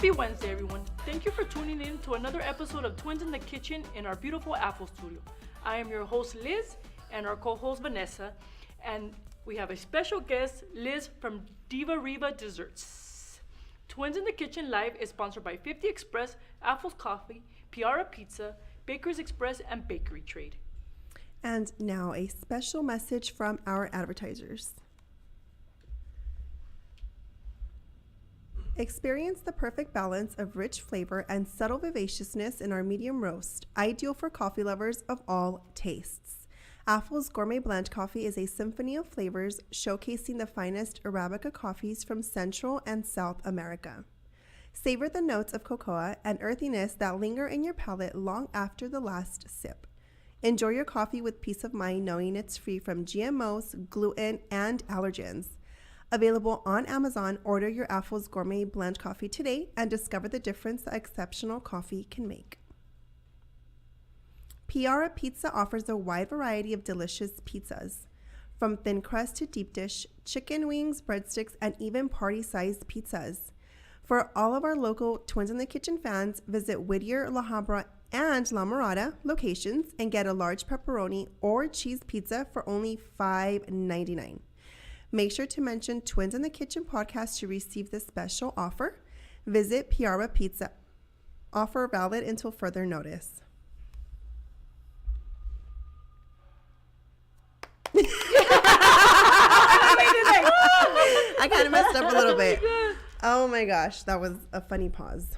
Happy Wednesday, everyone. Thank you for tuning in to another episode of Twins in the Kitchen in our beautiful Apple studio. I am your host, Liz, and our co-host, Vanessa, and we have a special guest, Liz from Diva Riva Desserts. Twins in the Kitchen Live is sponsored by 50 Express, Apple's Coffee, Piara Pizza, Baker's Express, and Bakery Trade. And now a special message from our advertisers. Experience the perfect balance of rich flavor and subtle vivaciousness in our medium roast, ideal for coffee lovers of all tastes. Apple's Gourmet Blend Coffee is a symphony of flavors showcasing the finest Arabica coffees from Central and South America. Savor the notes of cocoa and earthiness that linger in your palate long after the last sip. Enjoy your coffee with peace of mind knowing it's free from GMOs, gluten, and allergens. Available on Amazon, order your Apple's Gourmet Blend Coffee today and discover the difference that exceptional coffee can make. Piara Pizza offers a wide variety of delicious pizzas. From thin crust to deep dish, chicken wings, breadsticks, and even party-sized pizzas. For all of our local Twins in the Kitchen fans, visit Whittier, La Habra, and La Mirada locations and get a large pepperoni or cheese pizza for only $5.99. Make sure to mention Twins in the Kitchen podcast to receive this special offer. Visit Piara Pizza. Offer valid until further notice. I kind of messed up a little bit. Oh my gosh, that was a funny pause.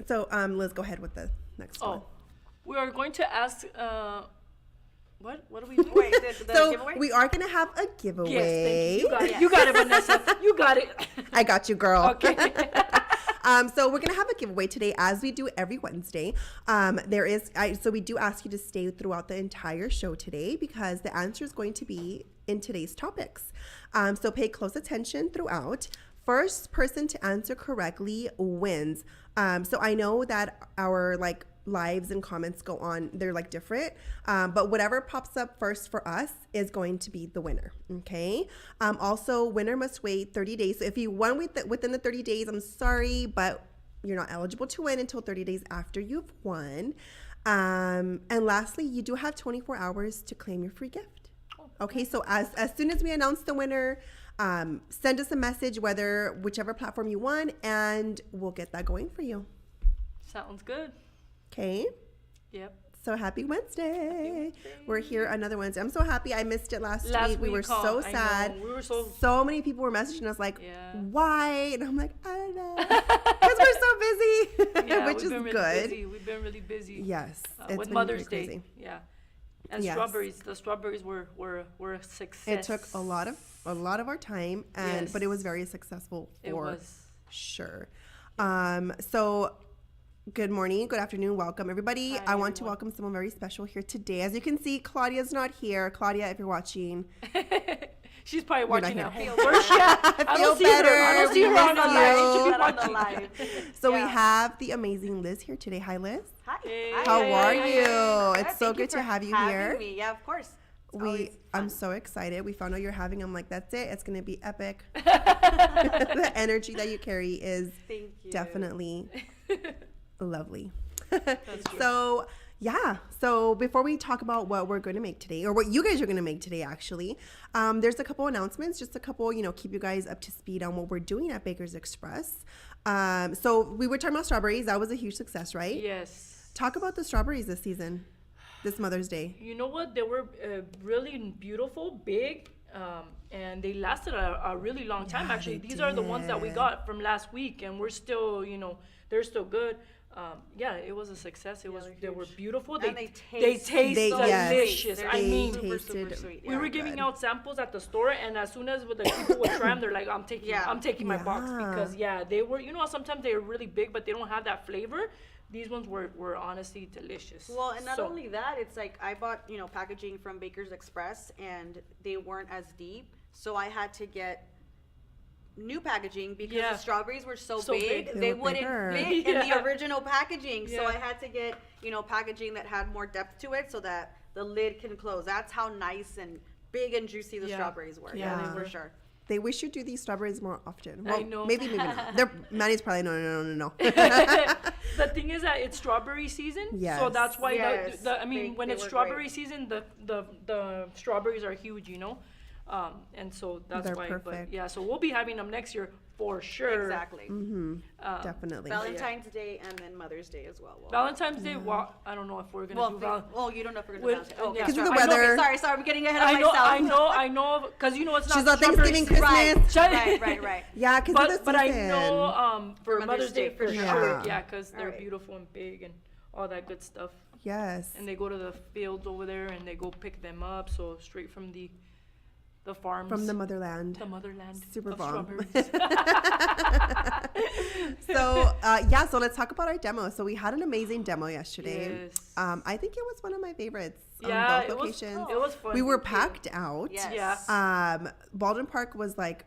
So, Liz, go ahead with the next one. We are going to ask... What are we doing? Wait, the So giveaway? we are going to have a giveaway. Yes, thank you. You got it, Vanessa. You got it. I got you, girl. Okay. So we're gonna have a giveaway today, as we do every Wednesday. So we do ask you to stay throughout the entire show today because the answer is going to be in today's topics. So pay close attention throughout. First person to answer correctly wins. So I know that our lives and comments go on, they're different, but whatever pops up first for us is going to be the winner. Okay. Also, winner must wait 30 days. So if you won within the 30 days, I'm sorry, but you're not eligible to win until 30 days after you've won. And lastly, you do have 24 hours to claim your free gift. Okay. So as soon as we announce the winner, send us a message, whichever platform you won, and we'll get that going for you. Sounds good. Okay. Yep. So happy Wednesday. We're here another Wednesday. I'm so happy I missed it last week. We were so sad. We were so many people were messaging us why? And I'm like, I don't know. Because we're so busy, yeah, which is really good. Busy. We've been really busy. Yes. With Mother's Day. Crazy. Yeah. And yes. strawberries. The strawberries were a success. It took a lot of our time, but it was very successful for sure. So good morning, good afternoon, welcome everybody. Hi, I want to welcome someone very special here today. As you can see, Claudia's not here. Claudia, if you're watching. She's probably watching at home. Where's she at? I don't see her. I don't see her on the live. She should be on watching. So we have the amazing Liz here today. Hi, Liz. Hi. Hey. Hi. How are Hi. you? It's so Thank good to for have you having here. me. Yeah, of course. I'm so excited. We found out you're having. I'm like, that's it. It's gonna be epic. The energy that you carry is Thank you. definitely lovely. That's true. So before we talk about what we're going to make today, or what you guys are going to make today, actually, there's a couple announcements, just a couple, keep you guys up to speed on what we're doing at Baker's Express. So we were talking about strawberries. That was a huge success, right? Yes. Talk about the strawberries this season, this Mother's Day. You know what? They were really beautiful, big, and they lasted a really long time. Yeah, Actually, they these are the ones that we did. got from last week, and we're still, they're still good. It was a success. They were beautiful. And They they taste yes. delicious. They're I mean, super, tasted super sweet. we were giving out samples at the store, and as soon as the people would try them, they're like, I'm taking my box, because they were, sometimes they're really big, but they don't have that flavor. These ones were honestly delicious. Well, and not only that, it's like I bought, packaging from Baker's Express and they weren't as deep. So I had to get new packaging because the strawberries were so big. They wouldn't fit in the original packaging. So I had to get, packaging that had more depth to it so that the lid can close. That's how nice and big and juicy the strawberries were. Yeah, for sure. They wish you'd do these strawberries more often. Well, I know. Maybe not. Manny's probably no. The thing is that it's strawberry season, so Yes. that's why Yes. I mean, They when it's were strawberry great. season, the strawberries are huge, you know, and so that's They're why. perfect. But yeah, so we'll be having them next year for sure. Exactly. Definitely. Valentine's Day and then Mother's Day as well. Valentine's Day. Well, I don't know if we're gonna Well, do you don't know if we're gonna do With- Valentine's. Oh, yeah. Because of the I know- weather. Sorry, I'm getting ahead of myself. I know, because you know it's not. She's on strawberry Thanksgiving, season. Christmas. Right. Yeah, because of the But I season. know for Mother's Day for Yeah. sure. Yeah, because they're Alright. beautiful and big and all that good stuff. Yes. And they go to the fields over there and they go pick them up. So straight from the farms. From the motherland. the motherland. Super of bomb. strawberries. So let's talk about our demo. So we had an amazing demo yesterday. Yes. I think it was one of my favorites Yeah, on both it was- locations. it was fun. We were Thank you. packed out. Yes. Yeah. Baldwin Park was like,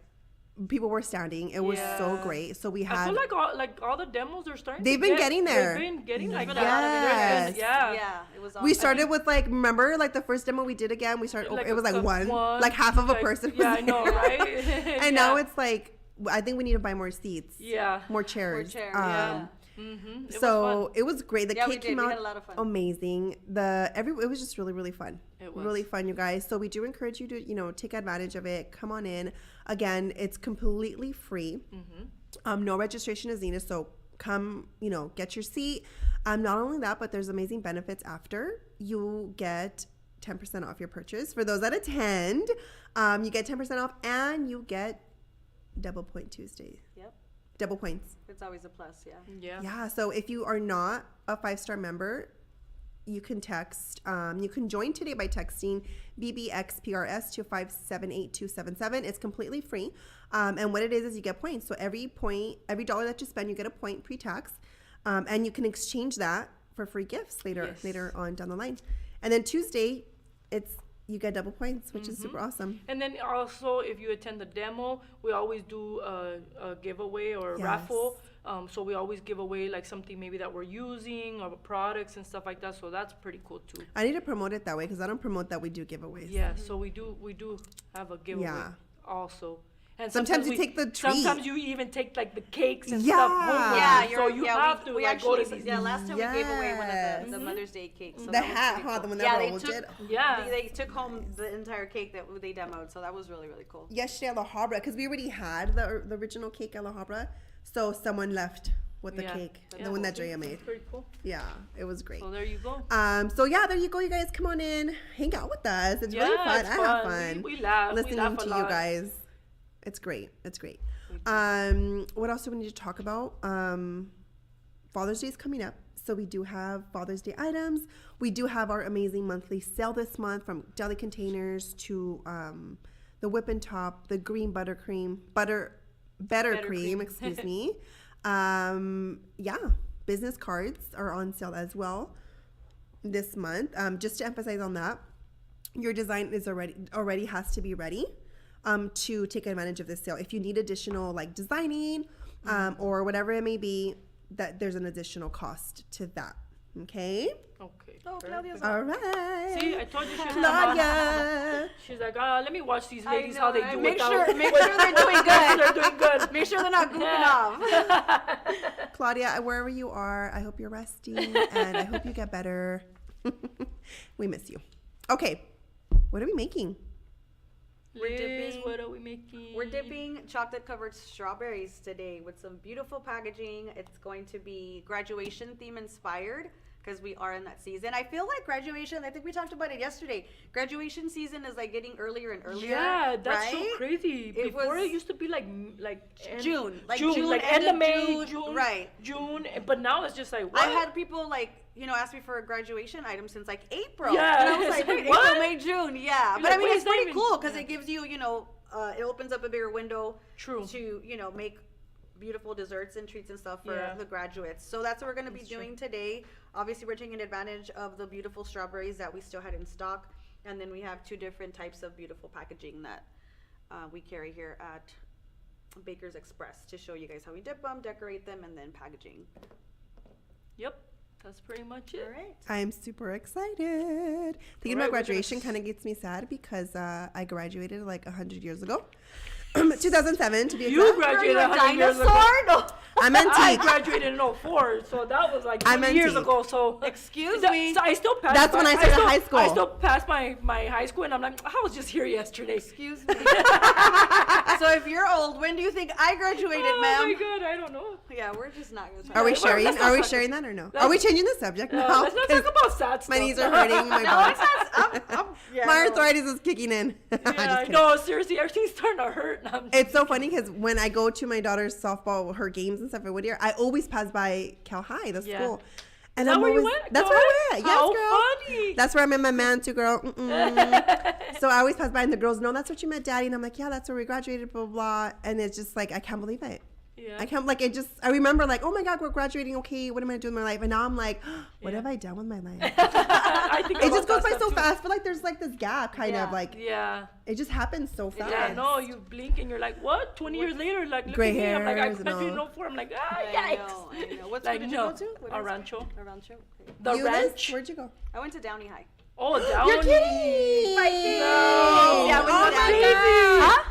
people were standing. It was so Yeah. great. So we I had, feel like all the demos are starting. They've to been get, getting there. They've been getting like Yes. that. They're good. Yeah. Yeah, it was. we awesome. started with like, remember like the first demo we did again, we started, Like it was like one, one, like half of a like- person Yeah, was I know, there. right? And now it's like, I think we need to buy more seats. Yeah. More chairs. chairs, Yeah. Mm-hmm. So it was great. The Yeah, we cake did. came We out had a lot of fun. amazing. It was just really, really fun. It was. Really fun, you guys. So we do encourage you to, take advantage of it. Come on in. Again, it's completely free. Mm-hmm. No registration is needed. So come, get your seat. Not only that, but there's amazing benefits after. You get 10% off your purchase. For those that attend, you get 10% off and you get double point Tuesday. Yep. Double points. It's always a plus. Yeah. Yeah. Yeah, so if you are not a 5-star member, you can you can join today by texting BBXPRS to 578277. It's completely free. And what it is you get points. So every dollar that you spend, you get a point pre-tax. And you can exchange that for free gifts later on down the line. And then Tuesday, you get double points, which is super awesome. And then also, if you attend the demo, we always do a giveaway or a Yes. raffle. So we always give away like something maybe that we're using or products and stuff like that. So that's pretty cool too. I need to promote it that way because I don't promote that we do giveaways. Yeah. So we do have a giveaway Yeah. also. And Sometimes you take the treat. Sometimes you even take like the cakes and Yeah. stuff home. Yeah, so you have to we like go to actually, these. yeah, last time we gave away one of Yes. the Mother's Day cakes. So The that was hat, pretty huh? cool. The one Yeah, that they rolled took, it. Yeah. they took home the entire cake that they demoed, so that was really, really cool. Yesterday at La Habra, because we already had the original cake at La Habra, so someone left with the Yeah. cake, Yeah. the one that Drea made. Pretty cool. Yeah, it was great. So there you go. So yeah, there you go, you guys. Come on in, hang out with us. It's really Yeah, fun. it's I have fun. fun. We laugh. We listening laugh a to you lot. guys. It's great. It's great. What else do we need to talk about? Father's Day is coming up. So we do have Father's Day items. We do have our amazing monthly sale this month, from deli containers to the Whippin' Top, the green buttercream, better cream, excuse me. Yeah, business cards are on sale as well this month. Just to emphasize on that, your design is already has to be ready to take advantage of this sale. If you need additional like designing or whatever it may be, that there's an additional cost to that. Okay. Okay. Oh, Claudia's All right. See, I told you she was Claudia. She's like, let me watch these ladies how they do Make without. sure they're doing They're good. doing good. Make sure they're not goofing off. Claudia, wherever you are, I hope you're resting and I hope you get better. We miss you. Okay. What are we making? We're Liz, dipping- what are we making? We're dipping chocolate-covered strawberries today with some beautiful packaging. It's going to be graduation theme inspired because we are in that season. I feel like graduation, I think we talked about it yesterday. Graduation season is like getting earlier and earlier. Yeah, that's right? so crazy. It Before was- it used to be like June, like end of May, June, June, right. June. But now it's just like what? I had people ask me for a graduation item since like April. Yeah, And I was it's like, like, wait, what? April, May, June, yeah. You're But I like, mean, wait, it's it's not pretty even- cool because yeah. it gives you, it opens up a bigger window True. to, make beautiful desserts and treats and stuff for Yeah. the graduates. So that's what we're going to be That's true. doing today. Obviously, we're taking advantage of the beautiful strawberries that we still had in stock. And then we have 2 different types of beautiful packaging that we carry here at Baker's Express to show you guys how we dip them, decorate them, and then packaging. Yep, that's pretty much it. All right. I'm super excited. Thinking Alright, about we're gonna graduation kind of gets me sad because I graduated like 100 years ago. 2007 to be You exact. graduated You're a 100 years ago. dinosaur? No. I'm I antique. graduated in 04, so that was like I'm 20 years antique. ago. So Excuse so- me. So I still passed. That's when I started high school. I still passed my high school, and I'm like, I was just here yesterday. Excuse me. So if you're old, when do you think I graduated, Oh my ma'am? god, I don't know. Yeah, we're just not gonna talk Are we Well, sharing? let's not Are we talk- sharing that or no? let's- Are we changing the subject now? Let's not talk about sad stuff. My knees are hurting. My No, bones. yeah, My no. arthritis is kicking in. I'm just Yeah, kidding. no, seriously, everything's starting to hurt. And I'm It's so funny because when I go to my daughter's softball, her games and stuff at Whittier, I always pass by Cal High, the Yeah. school. And Is that I'm where you always- went? That's Cal where I High? went. Yes, How girl. funny. That's where I met my man too, girl. Mm-mm. So I always pass by, and the girls know that's what you met, Daddy. And I'm like, yeah, that's where we graduated, blah, blah, blah. And it's just like, I can't believe it. Yeah. I can't, like, I remember, like, oh my God, we're graduating. Okay, what am I going to do with my life? And now I'm like, what Yeah. have I done with my life? I think It about just goes that by stuff so too. fast. I feel like there's like this gap, kind of Yeah. like, Yeah. it just happens so fast. Yeah, no, you blink and you're like, what? 20 years later, like, look Gray at me. I'm like, I hairs and graduated all. in 04. I'm like, I yikes. know, I know. What Like, school did you no, go to? What a is it? rancho. A rancho? Okay. The You, Liz? ranch. Where'd you go? I went to Downey High. Oh, down. You're kidding! No. Yeah, we oh, went down crazy. there. Huh?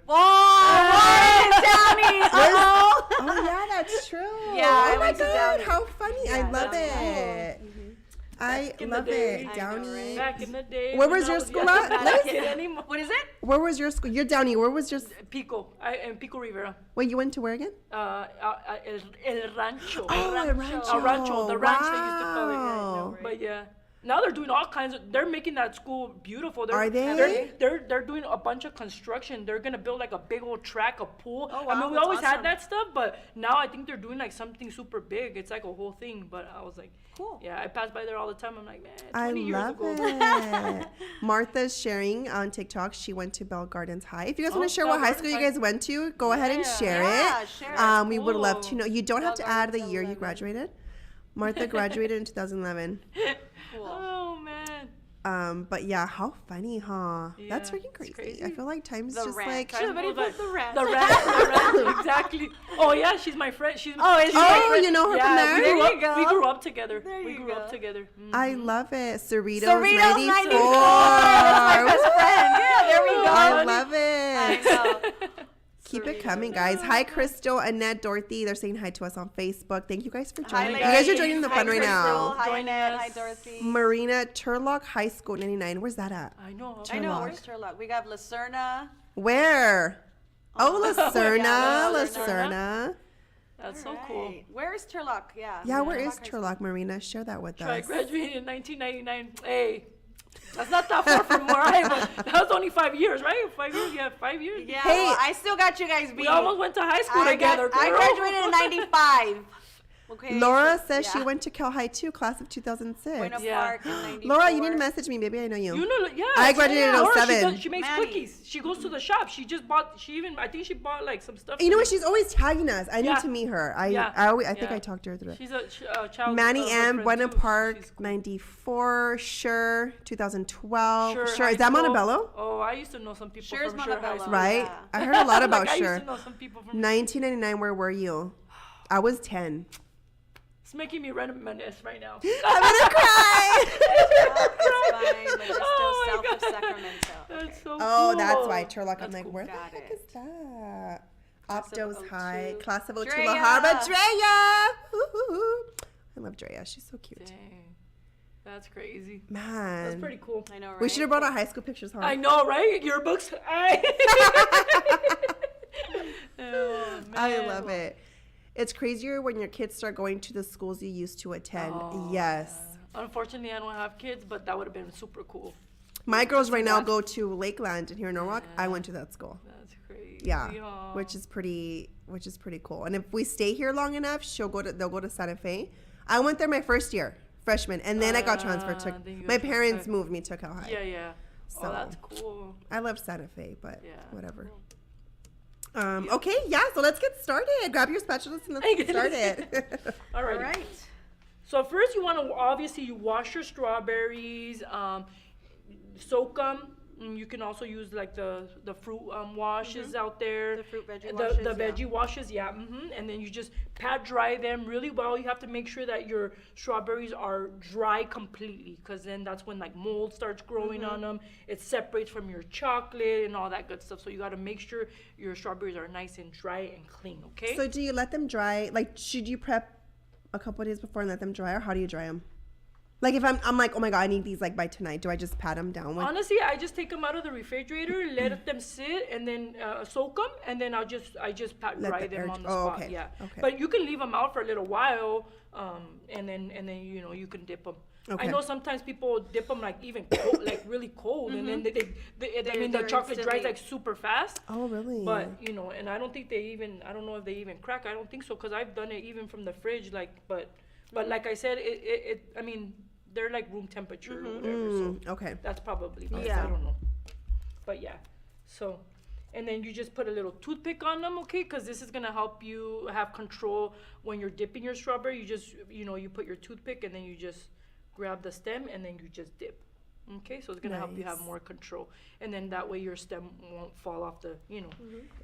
Warren Downey. Uh-oh. Oh yeah, that's true. Yeah, I oh my went to God, Downey. how funny! I Yeah, love that's it. I Back in the love day. it. I know, Downey. right? Back in the day. Where when was I your school young, at, not a Liz? kid anymore. What is it? Where was your school? You're Downey. Where was your? Pico. In Pico Rivera. Wait, you went to where again? El Rancho. Oh, El Rancho. El Rancho. The ranch they used to call it. Wow. But yeah. Now they're doing all kinds of. They're making that school beautiful. Are they? They're doing a bunch of construction. They're gonna build like a big old track, a pool. Oh, I wow, mean, we that's always awesome. had that stuff, but now I think they're doing like something super big. It's like a whole thing. But I was like, Cool. yeah, I pass by there all the time. I'm like, man, 20 I years love ago. it. Martha's sharing on TikTok. She went to Bell Gardens High. If you guys want Oh, to share Bell what high Gardens school you High. guys went to, go ahead and Yeah. share Yeah, it. share it. We would love to Cool. know. You don't have Bell to add the Gardens year you 11. graduated. Martha graduated in 2011. Cool. Oh man. But yeah, how funny, huh? That's Yeah, freaking it's crazy. crazy. I feel like time's The just ranch. like. Time Somebody goes put by. The ranch. The ranch, exactly. Oh yeah, she's my friend. She's Oh, is she? my Oh, friend. you know her yeah, from there? We There grew, you up, go. we grew up together. There we you grew up go. together. I love it. Cerritos, Cerritos 94. 94. That's my best friend. Yeah, there we go. I love I it. know. Keep it coming, guys. Hi, Crystal, Annette, Dorothy. They're saying hi to us on Facebook. Thank you guys for Hi, joining. ladies. You guys are joining the Hi, fun right Crystal. now. Hi, Join Annette. us. Hi, Dorothy. Marina, Turlock High School, 99. Where's that at? I know. I know. Turlock. Where's Turlock? We got Lucerna. Where? Oh, Lucerna, yeah, Lucerna. That's so cool. Right. Where is Turlock? Yeah. Yeah, where is High School. Turlock, Marina? Share that with So I us. graduated in 1999. Hey, that's not that far from where I was. That was only 5 years, right? 5 years? Yeah, 5 years. Yeah, Hey. well, I still got you guys beat. We almost went to high school together. I girl. graduated in 95. Okay. Laura so- says she yeah. went to Cal High too, class of 2006. Buena Yeah. Park in 94. Laura, you need to message me, baby. I know you. You know, yeah. I graduated in Laura, 07. She makes Manny. cookies. She goes to the shop. She just bought. I think she bought like some stuff. You know what? She's always tagging us. I Yeah. need to meet her. I Yeah. I think Yeah. I talked to her through. She's a child. Manny good M, friend Buena too. Park, She's cool. 94, Sure, 2012. Sure, High is that School. Montebello? Oh, I used to know some people Sure's from Sure High Montebello. School. Right? Yeah. I heard a lot about Like, I Sure. used to know some people from. 1999, where were you? I was 10. It's making me reminisce right now. I'm gonna cry. It's fine. Modesto, Oh my south of God. Sacramento. That's so Oh, cool. that's why Turlock. I'm That's like, cool. where the Got heck it. is that? Class of Optos High, 02. class of 02, Drea. La Harba, Drea. Woo-hoo. I love Drea. She's so cute. Dang. That's crazy. Man. That's pretty cool. I know, right? We should have brought our high school pictures home. I know, right? Yearbooks. Oh, I man. love it. It's crazier when your kids start going to the schools you used to attend. Oh, Yes. Unfortunately, I don't have kids, but that would have been super cool. My girls right now go to Lakeland here in Norwalk. I went to that school. That's crazy. Yeah, Aw. which is pretty cool. And if we stay here long enough, they'll go to Santa Fe. I went there my first year, freshman, and then I got transferred to. then you My got parents transferred. moved me to Cal High. Yeah, yeah. So- Oh, that's cool. I love Santa Fe, but Yeah. whatever. Okay, yeah. So let's get started. Grab your spatulas and let's get started. All All right. right. So first, you want to obviously you wash your strawberries, soak them You can also use like the fruit washes out there. The fruit veggie The washes, yeah. veggie washes, yeah. And then you just pat dry them really well. You have to make sure that your strawberries are dry completely, because then that's when like mold starts growing on them. It separates from your chocolate and all that good stuff. So you got to make sure your strawberries are nice and dry and clean, okay? So do you let them dry? Like, should you prep a couple of days before and let them dry, or how do you dry them? Like, if I'm like, oh my God, I need these like by tonight, do I just pat them down with? Honestly, I just take them out of the refrigerator, let them sit, and then soak them, and then I just pat Let dry the them air- on the oh, spot. okay, Yeah, okay. but you can leave them out for a little while, and then you know you can dip them. Okay. I know sometimes people dip them like even cold, like really cold, and then I mean the they're chocolate dries instantly- like super fast. Oh, really? But you know, and I don't think I don't know if they even crack. I don't think so, because I've done it even from the fridge. Like, but like I said, I mean, they're like room temperature or whatever. So Okay. that's probably best. Yeah. I don't know. But yeah. So, and then you just put a little toothpick on them, okay? Because this is going to help you have control when you're dipping your strawberry. You just, you put your toothpick and then you just grab the stem and then you just dip. Okay, so it's gonna help you have Nice. more control, and then that way your stem won't fall off the, And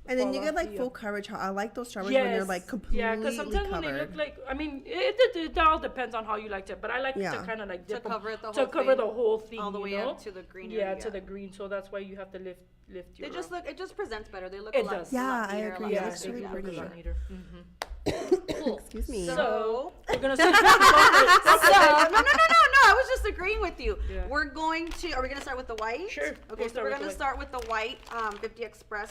then fall you off get like the, full coverage. I like those strawberries when they're like completely yeah, because sometimes covered. when they look like, I mean, it all depends on how you like it, but I like Yeah. to kind of like To dip 'em cover it the to whole cover thing, the whole thing, all the way up to the green Yeah, area. to the green. So that's why you have to lift your. It just presents better. They look It a lot, does. a lot Yeah, I neater, a lot agree. yeah, It nicer, looks really they yeah, look a pretty. lot sure. neater. Cool. Excuse me. So, We're gonna start with chocolate. no. I was just agreeing with you. Yeah. Are we gonna start with the white? Sure, Okay, we'll so start we're with the gonna white. start with the white 50 Express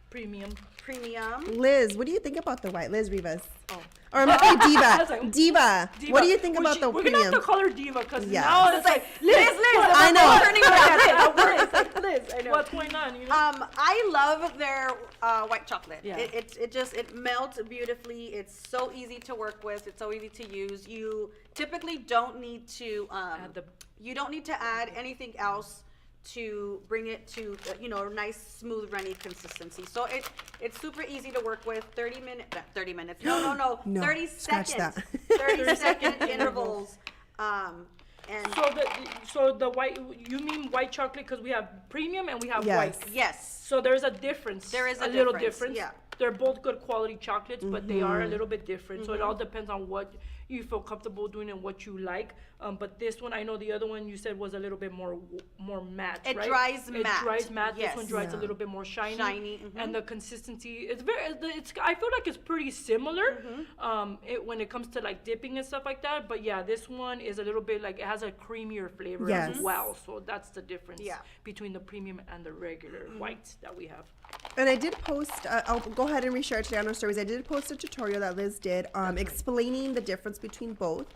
Premium. Premium. Liz, what do you think about the white? Liz Rivas. Oh. Or I'm sorry, I Diva. was like, Diva. What do you think about the We're gonna have premium? to call her Diva, because Yeah. now it's like Liz. I know. Liz. I know. What's going on? You know? I love their white chocolate. Yeah. It melts beautifully. It's so easy to work with. It's so easy to use. You typically don't need to you don't need to add anything else to bring it to a nice smooth runny consistency. So it's super easy to work with. 30 minutes. No. No, 30 scratch seconds. that. 30-second intervals. And So the white, you mean white chocolate, because we have premium and we have Yes. white. yes. So there's a difference. There is a little difference, difference. yeah. They're both good quality chocolates, but they are a Mm-hmm. little bit different. So it all depends on what you feel comfortable doing and what you like. But this one, I know the other one you said was a little bit more matte, It right? dries It matte, dries matte. This yes. one dries a Yeah. little bit more shiny. Shiny, And the consistency, I feel like it's pretty similar when it comes to like dipping and stuff like that. But yeah, this one is a little bit like, it has a creamier flavor as Yes. well. So that's the difference Yeah. between the premium and the regular white that we have. And I did post, I'll go ahead and reshare it today on our stories. I did post a tutorial that Liz did explaining the difference between both.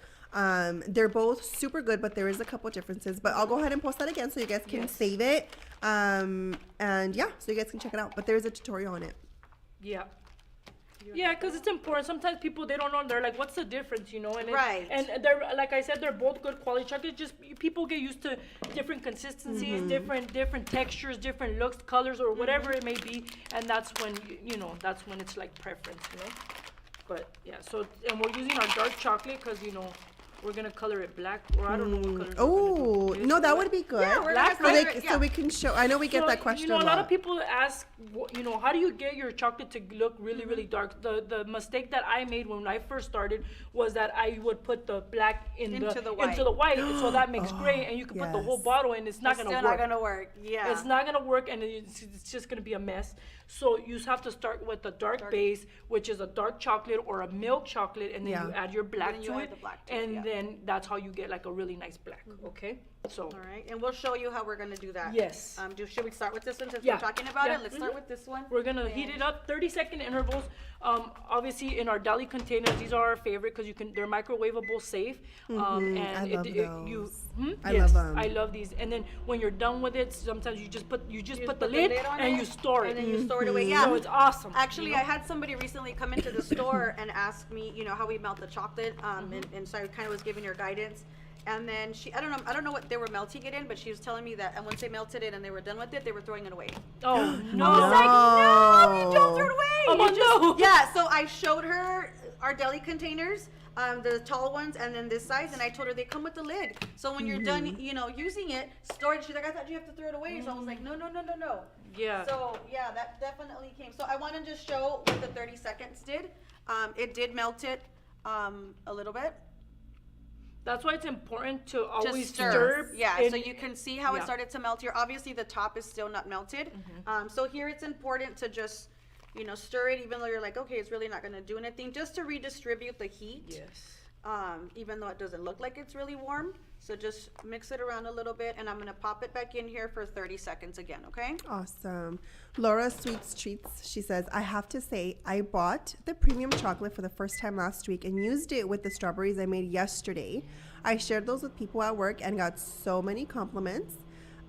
They're both super good, but there is a couple differences. But I'll go ahead and post that again so you guys can Yes. save it. And yeah, so you guys can check it out. But there is a tutorial on it. Yeah. Yeah, because it's important. Sometimes people, they don't know. They're like, what's the difference, And Right. And they're, like I said, they're both good quality chocolate. Just people get used to different consistencies, different textures, different looks, colors, or whatever it may be. And that's when, that's when it's like preference, But yeah, so, and we're using our dark chocolate because, we're going to color it black, or I don't know what color. Oh, no, that would be good. Yeah, we're Black gonna so, color it, so we can show. I know we get So, that question a lot lot. of people ask, how do you get your chocolate to look really, really dark? The mistake that I made when I first started was that I would put the black Into the white, so that makes gray, and you can put the whole yes. bottle in. It's not It's gonna still work. not gonna work. Yeah. It's not gonna work, and it's just gonna be a mess. So you have to start with a dark base, which is a dark chocolate or a milk chocolate, and then you Yeah. add your black Then you to add it, the black to it, and yeah. then that's how you get like a really nice black. Okay, so All right, and we'll show you how we're gonna do that. Yes. Should we start with this one since Yeah. we're talking about Yeah. it? Let's start with this one. we're gonna heat it up 30-second intervals. Obviously in our deli containers, these are our favorite because they're microwavable safe. And I love those. I yes, love 'em. I love these. And then when you're done with it, sometimes you just put the the lid on and it, you store it. And then you store it away. Yeah. So it's awesome. Actually, I had somebody recently come into the store and ask me, how we melt the chocolate. And so I kind of was giving her guidance. And then I don't know what they were melting it in, but she was telling me that, and once they melted it and they were done with it, they were throwing it away. Oh no. I was like, no, you don't throw it away. Oh, You just- no. Yeah, so I showed her our deli containers. the tall ones, and then this size. And I told her they come with the lid. So when you're done, using it, store it. She's like, I thought you have to throw it away. So I was like, no. Yeah. So yeah, that definitely came. So I want to just show what the 30 seconds did. It did melt it a little bit. That's why it's important to Just always stir. stir. Yeah, in- so you can see how it yeah. started to melt here. Obviously, the top is still not melted. So here it's important to just, stir it, even though you're like, okay, it's really not going to do anything, just to redistribute the heat. Yes. Even though it doesn't look like it's really warm. So just mix it around a little bit, and I'm going to pop it back in here for 30 seconds again, okay? Awesome. Laura Sweets Treats, she says, I have to say, I bought the premium chocolate for the first time last week and used it with the strawberries I made yesterday. I shared those with people at work and got so many compliments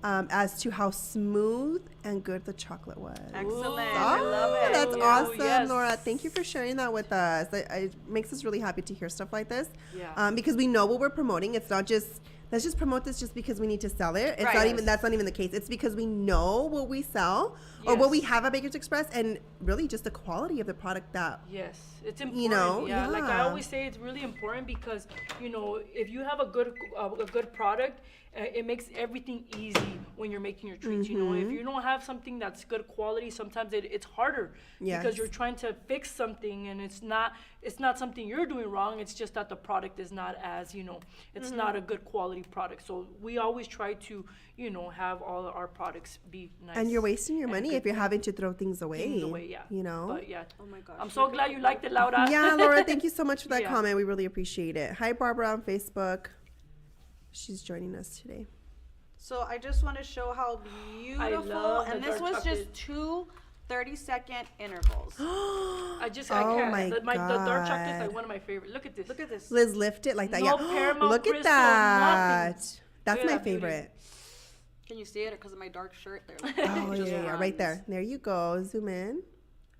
as to how smooth and good the chocolate was. Excellent. I love it. That's Yeah. awesome, Yes. Laura. Thank you for sharing that with us. It makes us really happy to hear stuff like this. Yeah. Because we know what we're promoting. It's not just let's just promote this just because we need to sell it. It's Right. not even that's not even the case. It's because we know what we sell or what we Yes. have at Bakers Express, and really just the quality of the product that. Yes, it's important. know, Like I yeah. always say, it's really important because if you have a good product, it makes everything easy when you're making your treats. Mm-hmm. If you don't have something that's good quality, sometimes it's harder Yes. because you're trying to fix something and it's not something you're doing wrong. It's just that the product is not as it's not a good quality product. So we always try to have all of our products be nice. And you're wasting your and money good if you're having to throw things away. things away. Yeah. But yeah. Oh my gosh. I'm so glad you liked it, Laura. Yeah, Laura, thank you so much for that Yeah. comment. We really appreciate it. Hi, Barbara on Facebook. She's joining us today. So I just want to show how beautiful, love and the this dark was chocolate. just two 30-second intervals. I Oh can't. my The dark chocolate's God. like one of my favorite. Look at this. Look at this. Liz, lift it like that. No Yeah. Paramount Look at crystal, that. nothing. That's Look at my that beauty. favorite. Can you see it? Because of my dark shirt there. Oh, Just yeah, runs. right there. There you go. Zoom in.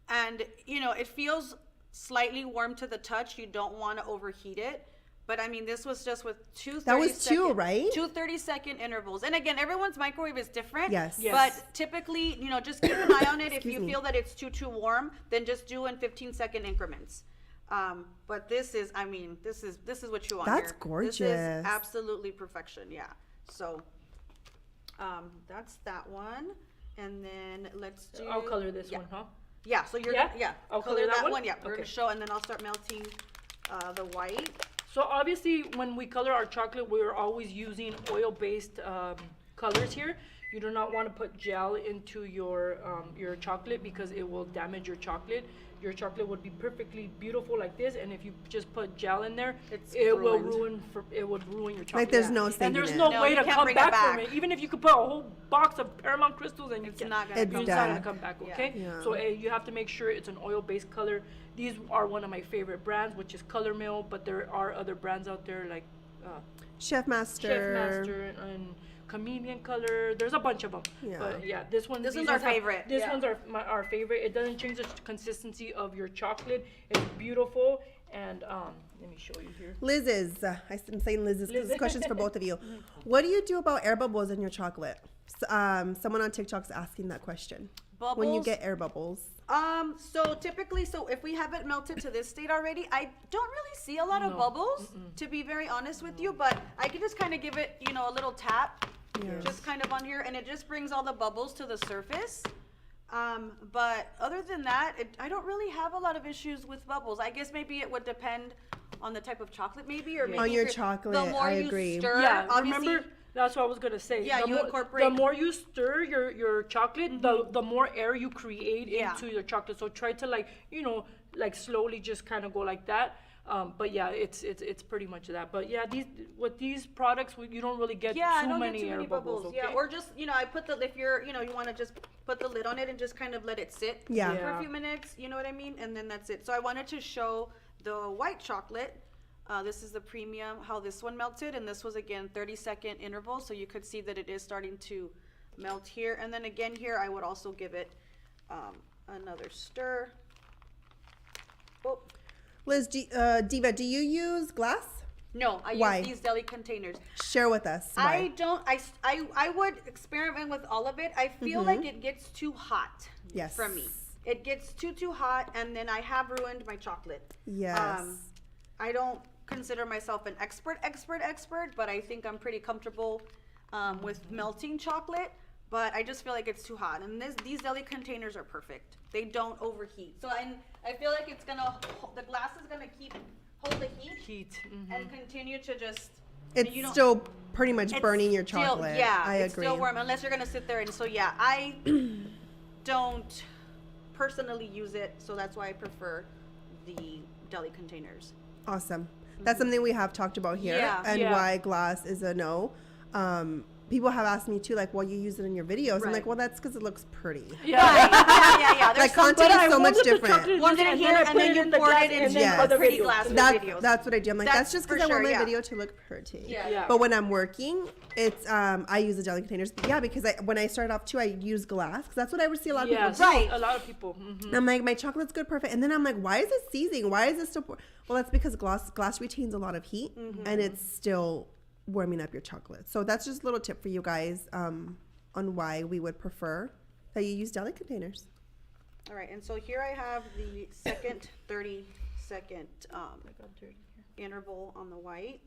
And, it feels slightly warm to the touch. You don't want to overheat it. But, I mean, this was just with two That was 30-second two, right? Two 30-second intervals. And, again, everyone's microwave is different. Yes. Yes. But typically, just keep an eye on it. If Excuse you me. feel that it's too warm, then just do in 15-second increments. But this is what you want That's here. This gorgeous. is absolutely perfection, yeah. So, that's that one. And then let's do... I'll color this yeah. one, huh? Yeah, so you're Yeah? gonna, yeah, I'll color color that that one? one. Yeah, we're gonna Okay. show, and then I'll start melting the white. So obviously, when we color our chocolate, we're always using oil-based colors here. You do not want to put gel into your chocolate because it will damage your chocolate. Your chocolate would be perfectly beautiful like this, and if you just put gel in there, It's it will ruined. ruin your chocolate. Like there's no and saving there's it. no No, way you to can't come bring it back, back. from it. Even if you could put a whole box of Paramount crystals, and you It's can't. not gonna It's come It's not done. gonna come back, Yeah. okay? Yeah. So you have to make sure it's an oil-based color. These are one of my favorite brands, which is Color Mill, but there are other brands out there like Chef Master. Chef Master and Chameleon Color. There's a bunch of them. Yeah. But yeah, this one. This these one's our ones have- favorite, This yeah. one's our favorite. It doesn't change the consistency of your chocolate. It's beautiful. And let me show you here. Liz's. I'm saying Liz's because Liz. this question's for both of you. What do you do about air bubbles in your chocolate? Someone on TikTok's asking that question. Bubbles. When you get air bubbles. So typically, if we have it melted to this state already, I don't really see a lot of No. bubbles, to be very honest with you, but I can just kind of give it, a little tap, Yes. just kind of on here, and it just brings all the bubbles to the surface. But other than that, I don't really have a lot of issues with bubbles. I guess maybe it would depend on the type of chocolate, maybe, or maybe On if your you're- chocolate, The more I you agree. stir, Yeah, obviously, remember that's what I was gonna say. Yeah, the you more, incorporate- The more you stir your chocolate, the more air you create Yeah. into your chocolate. So try to like slowly just kind of go like that. But yeah, it's pretty much that. But yeah, these products, you don't really get Yeah, I too don't many get too air many bubbles. bubbles. Yeah, okay? or just I put if you're you want to just put the lid on it and just kind of let it sit Yeah. for a Yeah. few minutes. You know what I mean? And then that's it. So I wanted to show the white chocolate. This is the premium. How this one melted, and this was again 30-second interval, so you could see that it is starting to melt here. And then again here, I would also give it another stir. Oh. Liz, Diva, do you use glass? No, I Why? use these deli containers. Share with us. I Why? don't. I would experiment with all of it. I feel like it gets too hot. Yes. For me, it gets too hot, and then I have ruined my chocolate. Yes. I don't. consider myself an expert, but I think I'm pretty comfortable with melting chocolate. But I just feel like it's too hot. And these deli containers are perfect. They don't overheat. So I feel like the glass is gonna hold the heat. And continue to just. It's still pretty much burning your chocolate. I agree. It's still warm unless you're gonna sit there. And so yeah, I don't personally use it. So that's why I prefer the deli containers. Awesome. That's something we have talked about here, and why glass is a no. People have asked me too, like, well, you use it in your videos. Right. I'm like, well, that's because it looks pretty. Yeah. Like, content is so much different. One in here, and then you pour it into the pretty glass videos. That's what I do. I'm like, that's just because I want my video to look pretty. Yeah. But when I'm working, it's I use the deli containers. Yeah, because when I started off too, I use glass because that's what I would see a lot of people do. Right. A lot of people. And I'm like, my chocolate's good, perfect. And then I'm like, why is it seizing? Why is it still? Well, that's because glass retains a lot of heat, and it's still warming up your chocolate. So that's just a little tip for you guys on why we would prefer that you use deli containers. All right, and so here I have the second 30-second interval on the white.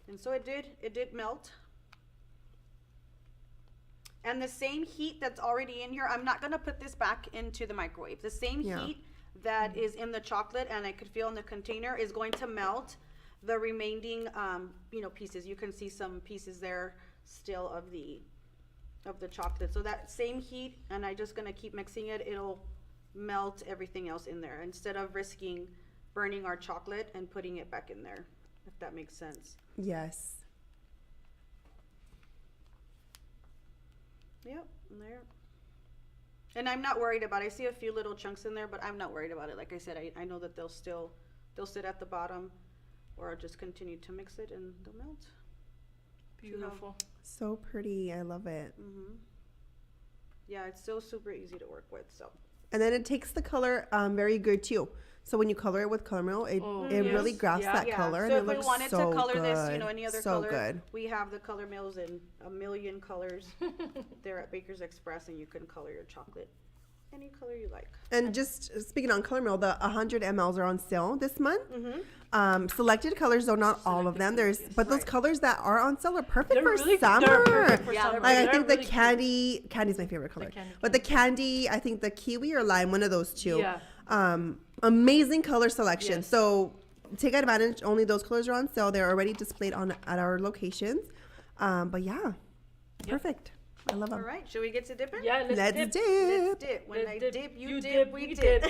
And so it did melt. And the same heat that's already in here, I'm not gonna put this back into the microwave. The same heat that is in the chocolate and I could feel in the container is going to melt the remaining pieces. You can see some pieces there still of the chocolate. So that same heat, and I'm just gonna keep mixing it, it'll melt everything else in there instead of risking burning our chocolate and putting it back in there, if that makes sense. Yes. Yep, there. And I'm not worried about it. I see a few little chunks in there, but I'm not worried about it. Like I said, I know that they'll sit at the bottom, or I'll just continue to mix it and they'll melt. Beautiful. So pretty. I love it. Yeah, it's still super easy to work with. So. And then it takes the color very good too. So when you color it with color meal, it really grabs that color, so and it looks so good. So if we wanted to color this, any other so color, good. we have the color mills in a million colors there at Baker's Express, and you can color your chocolate any color you like. And just speaking on color meal, the 100 mLs are on sale this month. Selected colors, though not all of them. But those colors that are on sale are perfect for summer. I think the candy's my favorite color. But the candy, I think the kiwi or lime, one of those two. Yeah. Amazing color selection. Yes. So take advantage. Only those colors are on sale. They're already displayed at our locations. But yeah, perfect. I love them. All right, should we get to dipping? Yeah, let's dip. Let's dip. When I dip, you dip, we dip.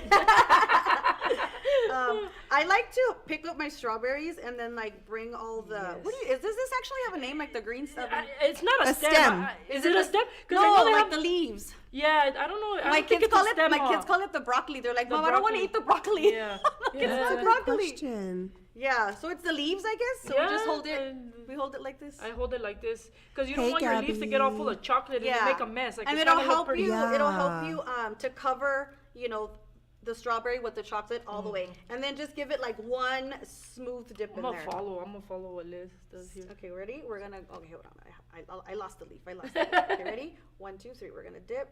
I like to pick up my strawberries and then like bring all the. Does this actually have a name, like the green stuff? It's not a stem. Is it a stem? No, like the leaves. Yeah, I don't know. My kids call it the broccoli. They're like, Mom, I don't want to eat the broccoli. Yeah, it's the broccoli. Question. Yeah, so it's the leaves, I guess. So we just hold it. We hold it like this. I hold it like this because you don't want your leaves to get all full of chocolate and make a mess. Like, and it'll help you. It'll help you to cover, the strawberry with the chocolate all the way, and then just give it like one smooth dip in there. I'm gonna follow what Liz does here. Okay, ready? We're gonna. Okay, hold on. I lost the leaf. Okay, ready? 1, 2, 3. We're gonna dip.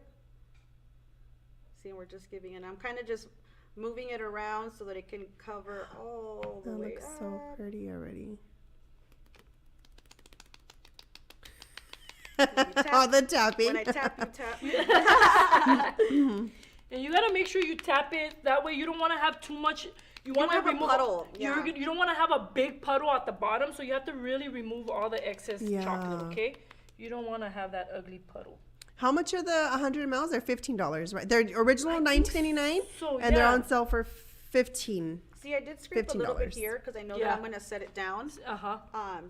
See, we're just giving it. I'm kind of just moving it around so that it can cover all the way. That looks so pretty already. All the tapping. When I tap, you tap. And you gotta make sure you tap it. That way you don't want to have too much. You want to remove a puddle. You don't want to have a big puddle at the bottom, so you have to really remove all the excess chocolate. Okay, you don't want to have that ugly puddle. How much are the 100 mLs? They're $15, right? They're original $19.99, and they're on sale for $15. See, I did scrape a little bit here because I know that I'm gonna set it down.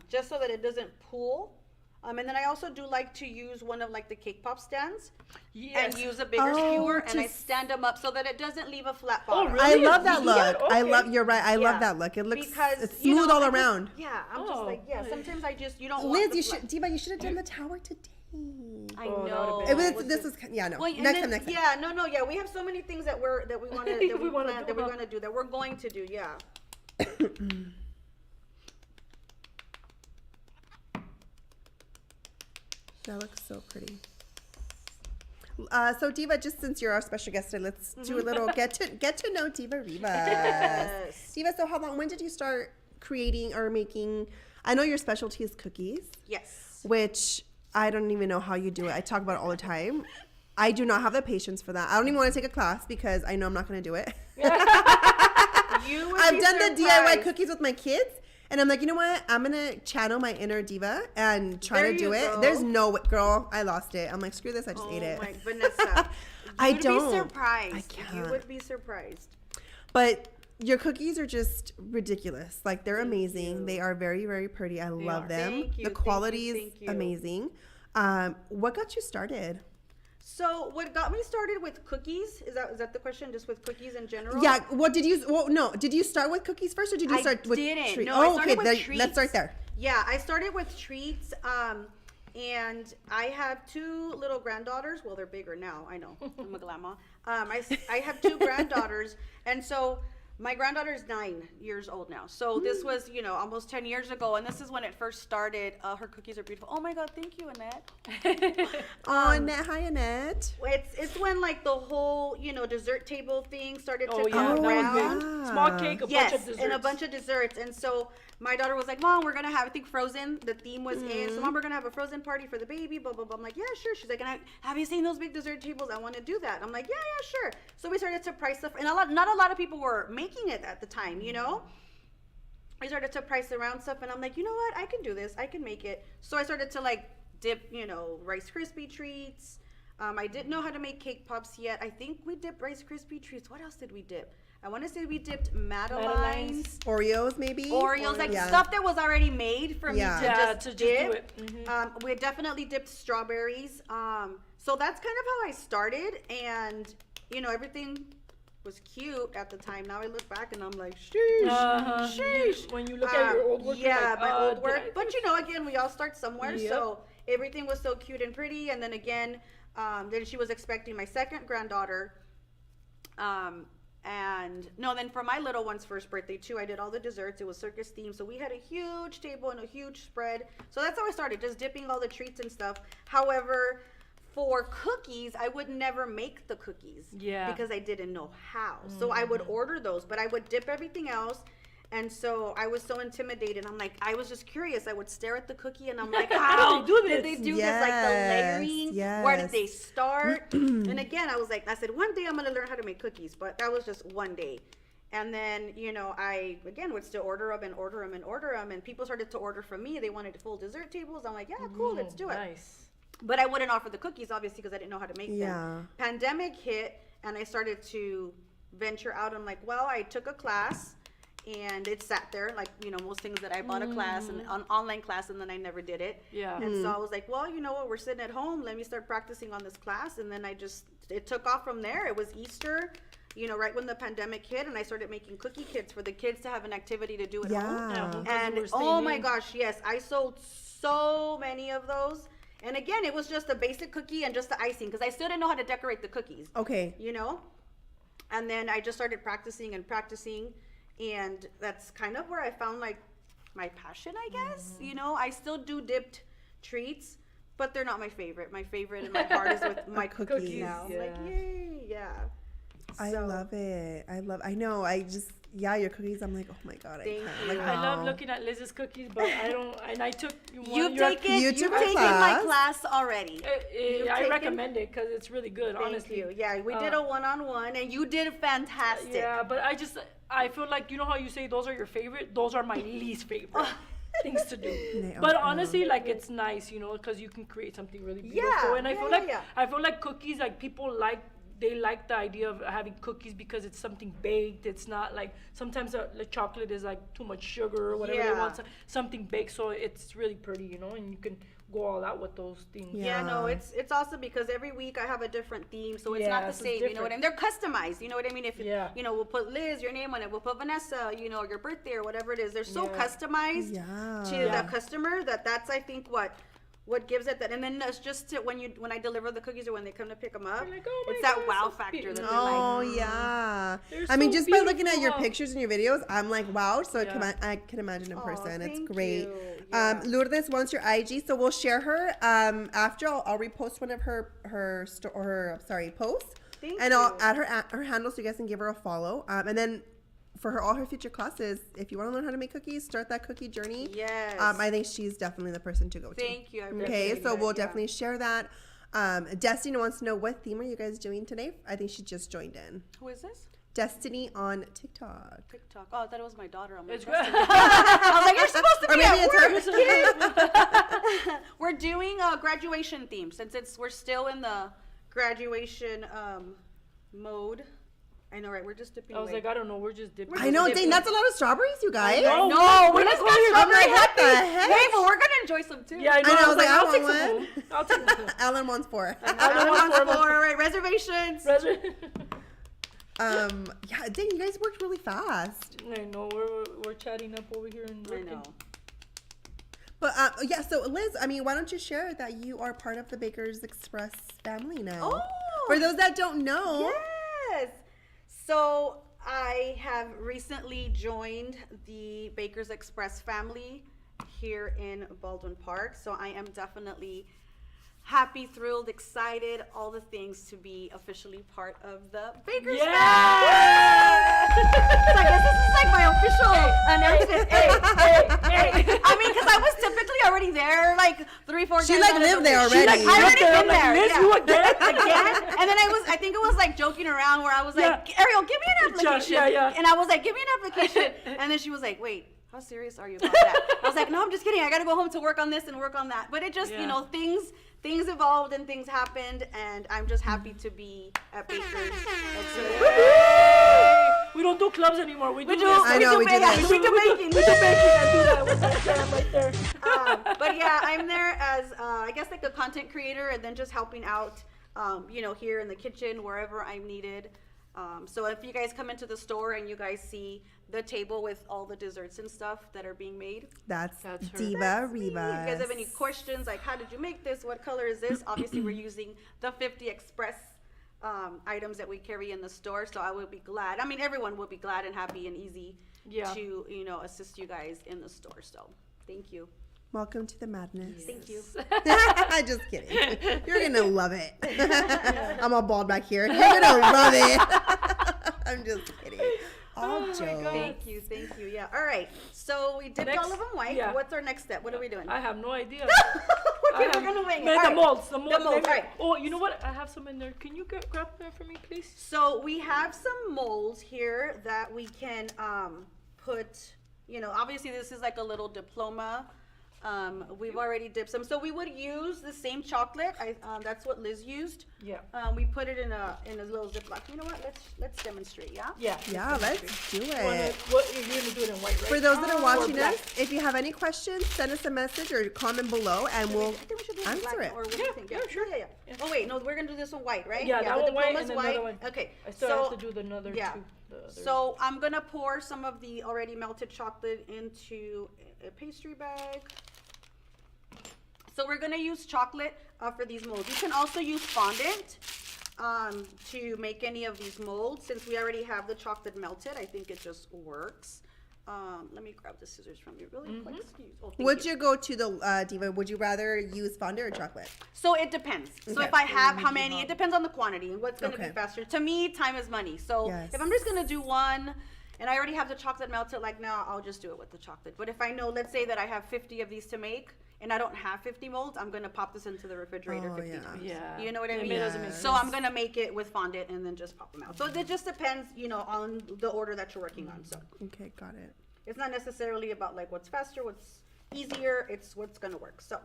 Just so that it doesn't pool. And then I also do like to use one of like the cake pop stands and use a bigger skewer, and I stand them up so that it doesn't leave a flat bottom. Oh, really? I love that look. Okay. You're right. I love that look. It looks it's smooth all around. I'm just like, sometimes you don't Liz, want you should have done the tower today. I know. This is next time. Yeah, no. We have so many things that we want to that we're gonna do that we're going to do. Yeah. That looks so pretty. So Diva, just since you're our special guest today, let's do a little get to know Diva Rivas. Yes. Diva, so when did you start creating or making? I know your specialty is cookies, Yes. which I don't even know how you do it. I talk about it all the time. I do not have the patience for that. I don't even want to take a class because I know I'm not going to do it. You would I've be done the DIY surprised. cookies with my kids, and I'm like, you know what? I'm gonna channel my inner diva and try There to do you it. go. There's no girl. I lost it. I'm like, screw this. I just ate it. Oh my Vanessa. I You'd don't. be surprised. I can't. You would be surprised. But your cookies are just ridiculous. Like they're amazing. you. They are very, very pretty. I love are. them. Thank you, The thank you, quality is thank you. amazing. What got you started? So what got me started with cookies is that the question? Just with cookies in general? Yeah. What did you? Well, no. Did you start with cookies first, or did you I start with didn't. treats? No, I Oh, started okay. with There, treats. let's start there. Yeah, I started with treats. And I have two little granddaughters. Well, they're bigger now. I know. I'm a grandma. I have two granddaughters, and so my granddaughter is 9 years old now. So this was, almost 10 years ago, and this is when it first started. Her cookies are beautiful. Oh my God, thank you, Annette. Oh, Annette. Hi, Annette. It's when like the whole dessert table thing started Oh to yeah, come that was around. good. Small cake, a bunch of desserts. and a bunch of desserts. And so my daughter was like, Mom, we're gonna have, I think Frozen, the theme was in. So Mom, we're gonna have a Frozen party for the baby, blah blah blah. I'm like, yeah, sure. She's like, have you seen those big dessert tables? I want to do that. I'm like, yeah, sure. So we started to price stuff, and not a lot of people were making it at the time, I started to price around stuff, and I'm like, you know what? I can do this. I can make it. So I started to like dip, Rice Krispie treats. I didn't know how to make cake pops yet. I think we dipped Rice Krispie treats. What else did we dip? I want to say we dipped Madelines, Oreos, maybe. Oreos, like Yeah. stuff that was already made for me Yeah. to Yeah, just to just dip. do it. We definitely dipped strawberries. So that's kind of how I started, and everything was cute at the time. Now I look back and I'm like, sheesh, Uh-huh. sheesh. When you look at your old work, you're yeah, like, my old did work. I- But again, we all start somewhere. Yep. So everything was so cute and pretty. And then again, then she was expecting my second granddaughter. Then for my little one's first birthday too, I did all the desserts. It was circus themed. So we had a huge table and a huge spread. So that's how I started, just dipping all the treats and stuff. However, for cookies, I would never make the cookies. Yeah. Because I didn't know how. So I would order those, but I would dip everything else. And so I was so intimidated. I'm like, I was just curious. I would stare at the cookie and I'm like, how do did they do this? Like the Yes, layering? Where did yes. they start? And again, I said, one day I'm going to learn how to make cookies, but that was just one day. And then, I, again, would still order them and order them and order them. And people started to order from me. They wanted full dessert tables. I'm like, yeah, cool, let's do it. Nice. But I wouldn't offer the cookies, obviously, because I didn't know how to make Yeah. them. Pandemic hit, and I started to venture out. I'm like, well, I took a class, and it sat there, like, most things that I bought a class, and an online class, and then I never did it. Yeah. And so I was like, well, you know what, we're sitting at home. Let me start practicing on this class. And then it took off from there. It was Easter, right when the pandemic hit, and I started making cookie kits for the kids to have an activity to do at home. Yeah. Because And you were staying oh my in. gosh, yes, I sold so many of those. And again, it was just a basic cookie and just the icing, because I still didn't know how to decorate the cookies. Okay. And then I just started practicing, and that's kind of where I found like my passion, I guess. I still do dipped treats, but they're not my favorite. My favorite in my heart is with my Cookies. cookies now. I'm like, Yeah. yay, yeah. I So- love it. Your cookies. I'm like, oh my God. Thank I'm like, you. I love wow. looking at Liz's cookies, but I don't. And I took one You've of your- taken You took a my class? class already. You've I taken- recommend it because it's really good. Thank honestly. you. Yeah, we did a one-on-one, and you did fantastic. Yeah, but I feel like, how you say those are your favorite? Those are my least favorite things to do. They But are. honestly, like, it's nice, because you can create something really beautiful. Yeah, And I yeah, feel yeah, like yeah. I feel like cookies, like, people they like the idea of having cookies because it's something baked. It's not like sometimes the chocolate is like too much sugar or whatever they Yeah. want. Something baked, so it's really pretty, and you can go all out with those things. Yeah, no, Yeah. it's awesome because every week I have a different theme, so it's Yeah, not the so it's same. You know what I mean? different. They're customized. You know what I mean? If Yeah. we'll put Liz, your name on it. We'll put Vanessa, your birthday or whatever it is. They're so Yeah. customized Yeah. to Yeah. the customer that's I think what what gives it that, and then it's just when I deliver the cookies or when they come to pick them up, You're like, "Oh my it's that God, wow so factor cute." that they're like, Oh yeah. They're I mean, so just by looking at your beautiful. pictures and your videos, I'm like, wow. So Yeah. I can imagine in Aw, person. It's thank great. you. Yeah. Lourdes wants your IG, so we'll share her. After I'll repost one of her posts, Thank and I'll you. add her handle so you guys can give her a follow. And then for all her future classes, if you want to learn how to make cookies, start that cookie journey. Yes. I think she's definitely the person to go to. Thank you. I Okay, appreciate so that, we'll yeah. definitely share that. Destiny wants to know, what theme are you guys doing today? I think she just joined in. Who is this? Destiny on TikTok. TikTok. Oh, I thought it was my daughter. I'm It's like, good. I was like, you're supposed to Or be maybe at it's work. her. We're doing a graduation theme since we're still in the graduation mode. I know, right? We're just dipping I was away. like, I don't know. We're just dipping. I know, dang, that's a lot of strawberries, you guys. know. No, We're we like, just oh, got you're strawberry like, what the happy. heck? Hey, but we're gonna enjoy some too. Yeah, I know. I know, I was like, I I'll want take one. some home. I'll take some home. Alan wants 4. Everyone wants Everyone more. All right, reservations. Yeah, dang, you guys worked really fast. I know. We're chatting up over here and I working. know. But yeah, so Liz, I mean, why don't you share that you are part of the Bakers Express family now? Oh, For those that don't know. yes. So I have recently joined the Bakers Express family here in Baldwin Park. So I am definitely happy, thrilled, excited, all the things to be officially part of the Bakers family. Yeah! So I guess this is like my official announcement. Hey. I mean, because I was typically already there like 3-4 times. She like out of lived the there week. She, like, already. I already I'm been like, there. Liz, yeah. you again? Again? And then I think it was like joking around where I was like, Yeah. Ariel, give me an application. Yeah. And I was like, give me an application. And then she was like, wait, how serious are you about that? I was like, no, I'm just kidding. I got to go home to work on this and work on that. But it just, Yeah. you know, things evolved and things happened. And I'm just happy to be at Bakers. We don't do clubs anymore. We do this. I know, we do baking. this. We do baking. We do baking. I do that with that jam right there. But yeah, I'm there as I guess like a content creator and then just helping out, you know, here in the kitchen wherever I'm needed. So if you guys come into the store and you guys see the table with all the desserts and stuff that are being made, That's That's her. Diva that's me. Rivas. If you guys have any questions like how did you make this, what color is this? Obviously we're using the 50 Express items that we carry in the store, so I would be glad. I mean, everyone would be glad and happy and easy Yeah. to, you know, assist you guys in the store. So thank you. Welcome to the madness. Thank you. I'm just kidding. You're gonna love it. I'm all bald back here. You're gonna love it. I'm just kidding. All Oh my jokes. God. Thank you, thank you. Yeah. All right. So we dipped Next- all of them white. yeah. What's our next step? What are we doing? I have no idea. Okay, I we're gonna wing it. Man, All the right. molds. The molds. molds, Maybe- right. Oh, you know what? I have some in there. Can you grab them for me, please? So we have some molds here that we can put. You know, obviously this is like a little diploma. We've already dipped some. So we would use the same chocolate. That's what Liz used. Yeah. We put it in a little Ziploc. You know what? Let's demonstrate. Yeah. Yeah. Yeah, let's do it. What you're gonna do it in white, right? For those that are Oh, watching black. us, if you have any questions, send us a message or comment below, and we'll I think we should do answer black it. Or what do Yeah, you think? yeah, sure. Yeah. Oh wait, no, we're gonna do this one white, right? Yeah, that the one white diploma's and then another one. Okay. I still so, have to do the another yeah. two. the other- So I'm gonna pour some of the already melted chocolate into a pastry bag. So we're gonna use chocolate for these molds. You can also use fondant to make any of these molds. Since we already have the chocolate melted, I think it just works. Let me grab the scissors from you really quick. Excuse. Oh, thank What's you. your go-to, the Diva? Would you rather use fondant or chocolate? So it depends. So Okay. if I have how many, it depends on the quantity and what's gonna Okay. be faster. To me, time is money. So Yes. if I'm just gonna do one and I already have the chocolate melted, like now I'll just do it with the chocolate. But if I know, let's say that I have 50 of these to make and I don't have 50 molds, I'm gonna pop this into the refrigerator Oh, 50 yeah. times. Yeah. You know what I It mean? doesn't make So sense. I'm gonna make it with fondant and then just pop them out. So it just depends, you know, on the order that you're working on. So Okay, got it. it's not necessarily about like what's faster, what's easier, it's what's gonna work. So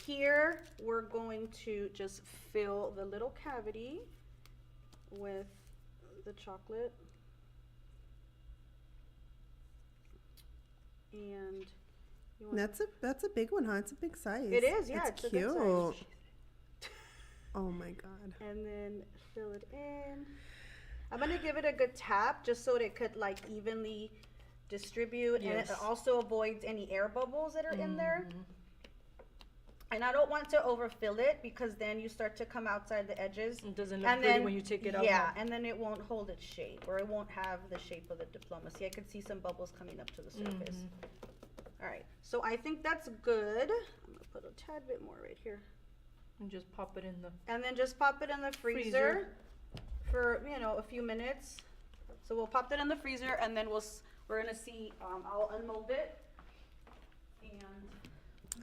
here we're going to just fill the little cavity with the chocolate. And you want That's a big one, huh? It's a big size. it is, yeah, It's it's a cute. good size. Oh my god. And then fill it in. I'm gonna give it a good tap just so that it could like evenly distribute and it Yes. also avoids any air bubbles that are in there. And I don't want to overfill it because then you start to come outside the edges. It doesn't look pretty when you take it out. Yeah, huh? and then it won't hold its shape, or it won't have the shape of the diplomacy. I could see some bubbles coming up to the surface. All right, so I think that's good. I'm gonna put a tad bit more right here. And just pop it in the. And then just pop it in the freezer for, you know, a few minutes. So we'll pop that in the freezer, and then we're gonna see, I'll unmold it. And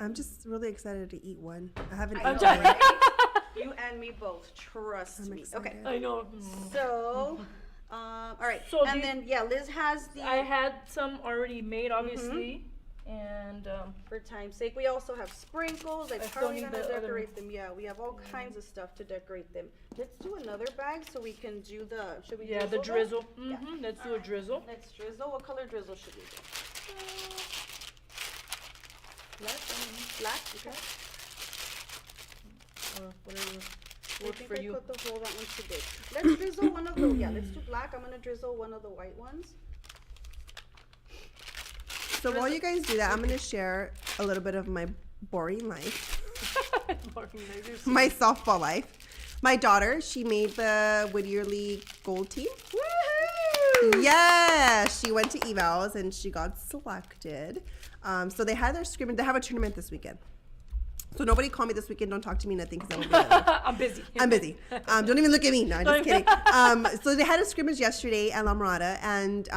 I'm just really excited to eat one. I haven't I eaten know, one. right? You and me both, trust I'm me. excited. Okay, I know. so, all right, So and these- then, yeah, Liz has the, I had some already made, obviously, and for time's sake, we also have sprinkles, like, I how still are we need gonna the other- decorate them? Yeah, we have all kinds of stuff to decorate them. Let's do another bag so we can do the, should we yeah, the that? drizzle. Yeah. Let's do a drizzle. Let's drizzle. What color drizzle should we do? Black. Okay. Or whatever I works think for I you. put the whole, that one's too big. Let's drizzle one of the, yeah, let's do black. I'm gonna drizzle one of the white ones. So while you guys do that, I'm gonna share a little bit of my boring life, my softball life. My daughter, she made the Whittier League gold team. Woohoo! Yeah, she went to evals and she got selected. So they had their scrimmage. They have a tournament this weekend. So nobody call me this weekend. Don't talk to me nothing because I won't be available. I'm busy. I'm busy. Don't even look at me. No, I'm just kidding. So they had a scrimmage yesterday at La Mirada, and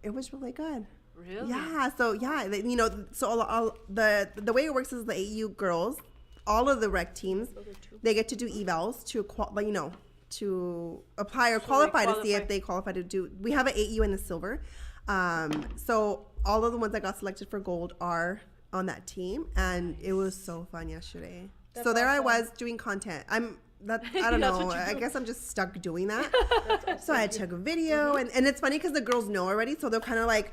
it was really good. Really? Yeah. So yeah, you know, so all the way it works is the AU girls, all of the rec teams, they get to do evals to to apply or qualify to see if they qualify to do. We have an AU and a silver. So all of the ones that got selected for gold are on that team, and it was so fun yesterday. That's so there I awesome. was doing content. I don't That's know. what you I do. guess I'm just stuck doing that. So I took a video, and it's funny because the girls know already, so they're kind of like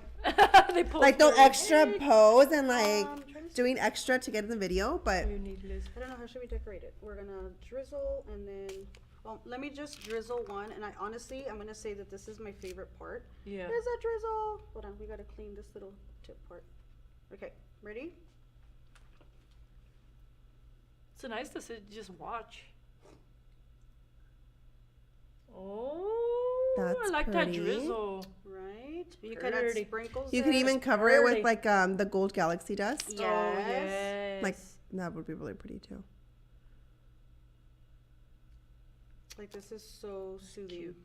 They post like they'll for it. extra pose and like I'm trying to doing extra to get in the video. But You need Liz. I don't know, how should we decorate it? We're gonna drizzle and then, well, let me just drizzle one, and I'm gonna say that this is my favorite part. Yeah. Is a drizzle. Hold on, we gotta clean this little tip part. Okay, ready? It's nice to sit, just watch. Oh, That's I like pretty. that drizzle. Right? You could add Pretty. sprinkles. you could there. even cover it with pretty. like the gold galaxy dust. Yes. Oh, yes. Like that would be really pretty too. Like, this is so soothing. Cute.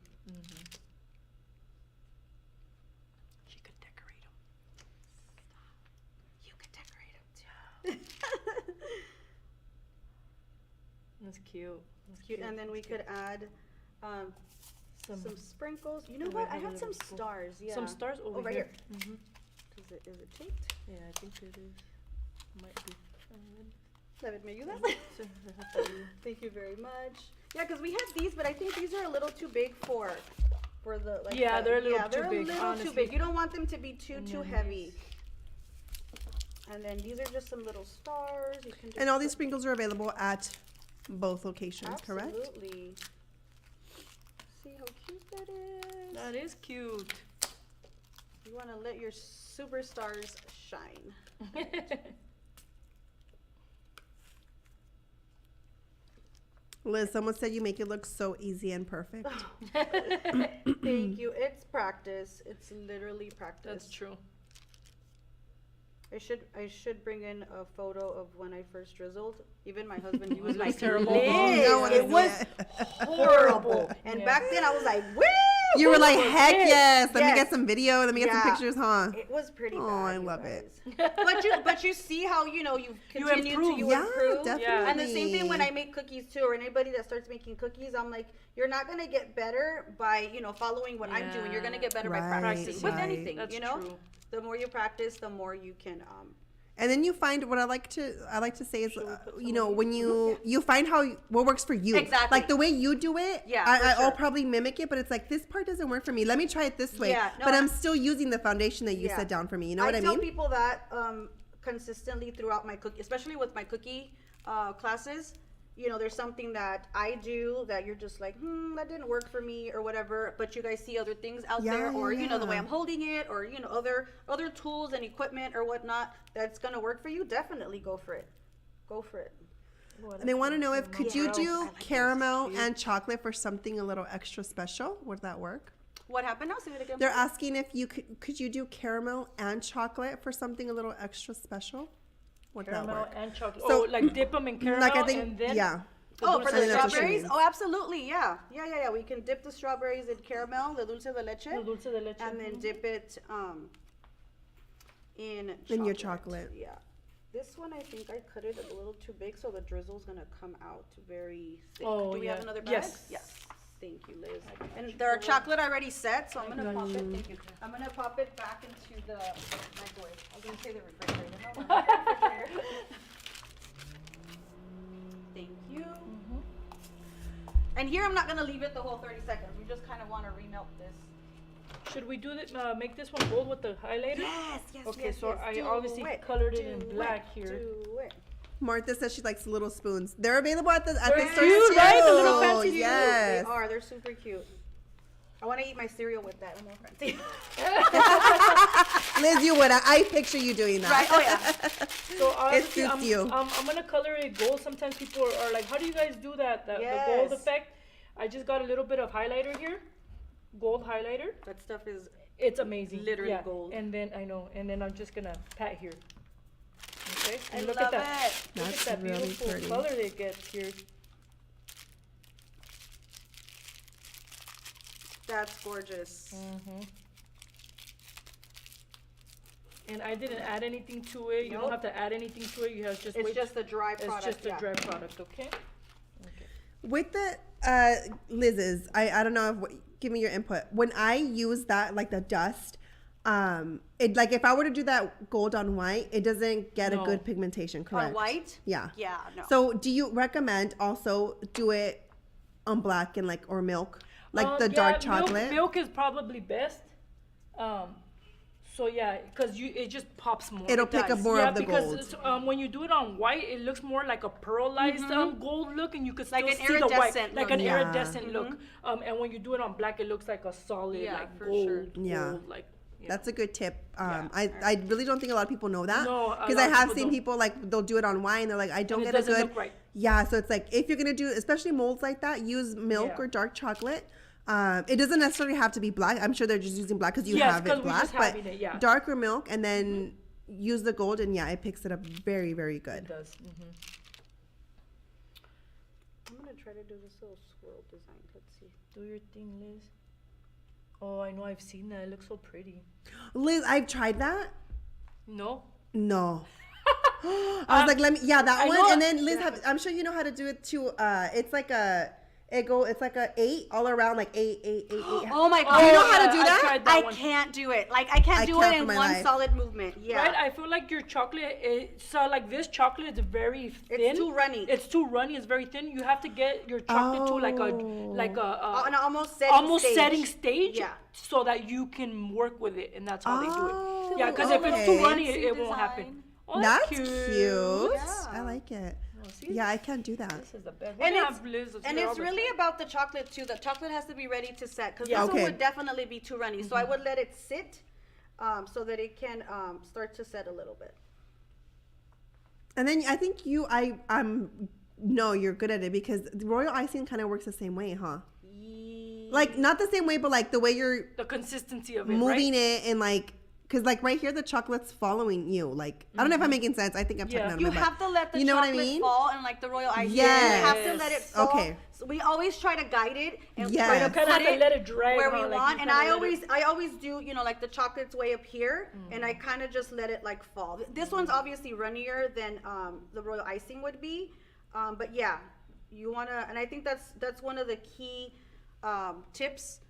She could decorate them. You could decorate them too. That's cute. That's Cute. And then we could add some sprinkles. You know Oh, what? wait, I hold had on, some let me pull. stars. Yeah. Some stars over right here. here. Is it taped? Yeah, I think it is. Might be. David, may you that? So, I have to do- Thank you very much. Yeah, because we had these, but I think these are a little too big for the like. Yeah, they're a little yeah, too they're big, a little honestly. too big. You don't want them to be too No, heavy. And then these are just some little stars. You can just And all these sprinkles are available at both locations, correct? Absolutely. See how cute that is. That is cute. You want to let your superstars shine. Liz, someone said you make it look so easy and perfect. Thank you. It's practice. It's literally practice. That's true. I should bring in a photo of when I first drizzled. Even my husband, he was It was like, terrible. "Liz, No one it is was yet. horrible." And Yeah. back then I was like, "Woo!" You were like, It was heck it. yes. Let me Yes. get some video. Let me get some Yeah. pictures, huh? It was pretty Oh, bad. I you love it. guys. But you see how you continue improve. to Yeah, improve. definitely. And the same thing when I make cookies too, or anybody that starts making cookies, I'm like, you're not gonna get better by following what I'm doing. You're gonna get better by Right, practicing with right. anything. That's you know, true. the more you practice, the more you can. And then you find what I like to say is, Should we put you some know, of when you find what works for you. Exactly. Like the way you do it. Yeah, I'll for sure. probably mimic it, but it's like this part doesn't work for me. Let me try it this way. Yeah, no, but I'm I- still using the foundation that you Yeah. set down for me. You know what I tell mean? people that consistently throughout my cookie, especially with my cookie classes. There's something that I do that you're just like, that didn't work for me or whatever. But you guys see other things out there, or the way yeah. I'm holding it, or other tools and equipment or whatnot that's gonna work for you. Definitely go for it. Go for it. And they want to know if could you do Caramel. caramel and chocolate for something a little extra special? Would that work? What happened now? Say it again. They're asking if you could you do caramel and chocolate for something a little extra special? Would that Caramel work? and chocolate. So- Oh, like dip them in caramel Like I think, and then yeah. Oh, for I the think that's what she strawberries? means. Oh, absolutely. Yeah. Yeah. We can dip the strawberries in caramel, the dulce de leche, the dulce de leche. and then dip it in In your chocolate. Yeah. This one, I think I cut it a little too big, so the drizzle's gonna come out very thick. Oh, Do we yeah. have another bag? Yes. Yes. Thank you, Liz. And their chocolate already set, so I'm gonna pop it. Thank you. I'm gonna pop it back into the microwave. I was gonna say the refrigerator. No, the refrigerator. Thank you. And here I'm not gonna leave it the whole 30 seconds. We just kind of want to remelt this. Should we do this? Make this one gold with the highlighter? Yes. Okay, so I do obviously it, colored it in do black here. Do it. Martha says she likes little spoons. They're available at the They're store cute, too. right? The little fancy Yes. They are. They're super cute. I want to eat my cereal with that. I'm more fancy. Liz, you would. I picture you doing that. Right? Oh yeah. So obviously, suits you. I'm gonna color it gold. Sometimes people are like, "How do you guys do that? The gold Yes. effect." I just got a little bit of highlighter here, gold highlighter. That stuff is It's amazing. Literally yeah. gold. And then I know, and then I'm just gonna pat here. Okay. I And look love at that. it. Look That's at that really beautiful pretty. color they get here. That's gorgeous. And I didn't add anything to it. You don't Nope. have to add anything to it. You have just It's wait. just a dry It's product. just a yeah. dry product. Okay. With the Liz's, I don't know if give me your input. When I use that like the dust, it like if I were to do that gold on white, it doesn't get a No. good pigmentation, correct? On white? Yeah. Yeah. No. So do you recommend also do it on black and like or milk? Like the dark chocolate? Milk is probably best. So yeah, because it just pops more. It'll It pick up does. more yeah, of the because gold. it's, when you do it on white, it looks more like a pearlized gold look, and you can still Like an see the white, iridescent like look. an Yeah. iridescent look. And when you do it on black, it looks like a solid, Yeah, like for gold, sure. Yeah. gold, like. Yeah. That's a good tip. Yeah. I really don't think a lot of people know that. No, a because lot I of have people seen don't. people like they'll do it on wine. They're like, I don't And it get a doesn't good. look right. Yeah, so it's like if you're gonna do, especially molds like that, use milk Yeah. or dark chocolate. It doesn't necessarily have to be black. I'm sure they're just using black because you Yes, have 'cause it we're black, just but having it, yeah. darker milk and then use the gold and yeah, it picks it up very, very It good. does. I'm gonna try to do this little swirl design. Let's see. Do your thing, Liz. Oh, I know. I've seen that. It looks so pretty. Liz, I've tried that. No. No. I was like, let me, yeah, that I one. know- And then Liz, I'm sure you know how to do it too. It's like it's like a 8 all around, like 8, 8, 8, 8. Oh my god. you know how to do I that? tried I one. can't do it. Like I can't I do can't it for in my one life. solid movement. Yeah. Right? I feel like your chocolate is so like this chocolate is very thin. It's too runny. It's too runny. It's very thin. You have to get your chocolate to like On an almost setting stage. Yeah. So that you can work with it, and that's how they do Oh, it. Yeah, because if it's okay. too runny, Fancy it won't happen. design. Oh, That's cute. Yeah. I like it. Oh, see? Yeah, I can't do that. This is the best. And We're gonna it's, have Liz and here all it's the really time. about the chocolate too. The chocolate has to be ready to set because Yeah. this Okay. one would definitely be too runny. So I would let it sit so that it can start to set a little bit. And then I think no, you're good at it because the royal icing kind of works the same way, huh? Like not the same way, but like the way you're the consistency of it, moving right? it and like, cause like right here the chocolate's following you. Like I don't know if I'm making sense. I think I'm talking Yeah. out of You my butt. have to let the You know what I chocolate mean? fall and like the royal icing. Yes. You have to let it fall. Okay. So we always try to guide it and Yes. try to You kinda put have to it let it drag, where huh? we Like, you want. And kinda I let it- always do, you know, like the chocolate's way up here and I kind of just let it like fall. This one's obviously runnier than the royal icing would be. But yeah, you want to, and I think that's one of the key tips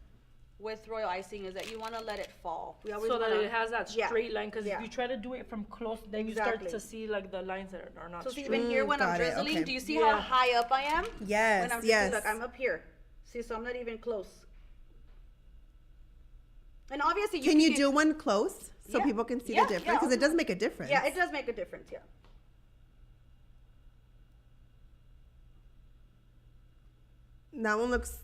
with royal icing is that you want to let it fall. We always So that wanna- it has that yeah, straight line. Because yeah. if you try to do it from close, then you start Exactly. to see like the lines that are not So see, straight. even here when I'm got it, drizzling, okay. do you see Yeah. how high up I am? Yes, When I'm drizzling, yes. look, I'm up here. See, so I'm not even close. And obviously, Can you do one close so Yeah. people can see Yeah, the difference? yeah. Because it does make a difference. Yeah, it does make a difference. Yeah. That one looks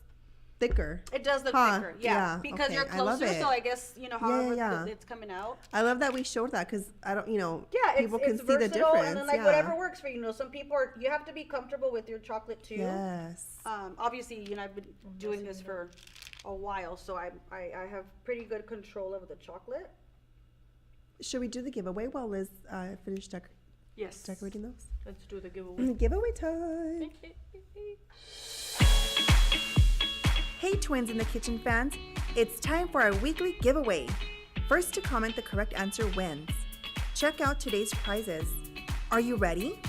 thicker. It does look Huh, thicker, yeah, yeah, because okay, you're I love closer. it. So I guess however yeah. it's coming out. I love that we showed that because I don't, Yeah, people it's can see versatile, the difference. and then like yeah. whatever works for you. Some people you have to be comfortable with your chocolate too. Yes. Obviously, I've been doing this for a while, so I have pretty good control over the chocolate. Should we do the giveaway while Liz finish Yes. decorating those? Let's do the giveaway. Giveaway time. Hey Twins in the Kitchen fans, it's time for our weekly giveaway. First to comment the correct answer wins. Check out today's prizes. Are you ready?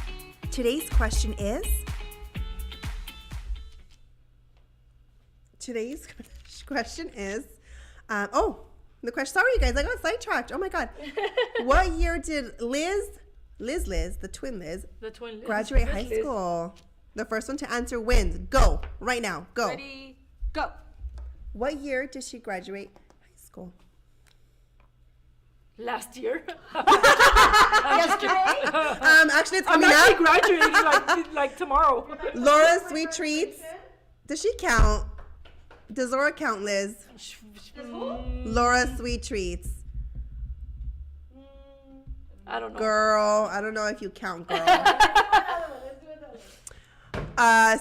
Today's question is... Today's question is, the question. Sorry, you guys, I got sidetracked. Oh my god. What year did Liz, the twin Liz, The twin Liz. graduate Liz, high Liz. school? The first one to answer wins. Go right now. Go. Ready, go. What year did she graduate high school? Last year. Yesterday. Actually, it's I'm coming actually up. graduating like tomorrow. Laura Sweet Treats. Does she count? Does Laura count, Liz? Laura Sweet Treats. I don't know. Girl, I don't know if you count, girl.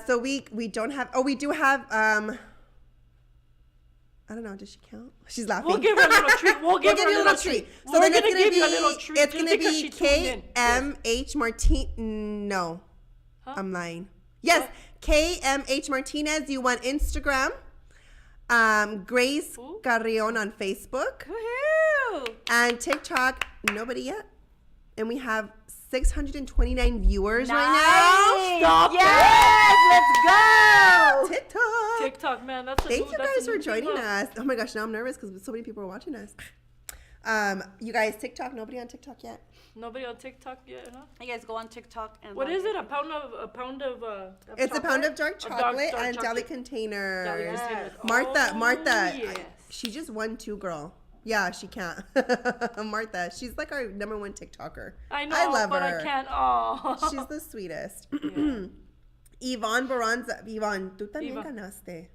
So we don't have. Oh, we do have. I don't know. Does she count? She's laughing. We'll give her a little treat. We'll give her a little treat. So We're then gonna give you a little treat. It's just gonna because be she tuned in. KMH Martin. No, I'm lying. Yes, KMH Martinez. You want Instagram? Grace Ooh. Carrion on Facebook Woohoo! and TikTok. Nobody yet, and we have 629 viewers right Stop Yes, let's go. now. TikTok. TikTok, man. That's a Thank new, you that's a guys for new thing, joining look. us. Oh my gosh, now I'm nervous because so many people are watching us. You guys, TikTok. Nobody on TikTok yet. Nobody on TikTok yet, huh? You guys go on TikTok and What like is it? A pound of It's a pound of dark dark chocolate and chocolate. deli containers. Deli Yes. containers. Martha, Oh, Martha, yes. she just won too, girl. Yeah, she can't. Martha, she's like our #1 TikToker. I know, I love but her. I can't. Oh. She's the sweetest. Yeah. Yvonne Baranza. Yvonne, tú también Yvonne. ganaste.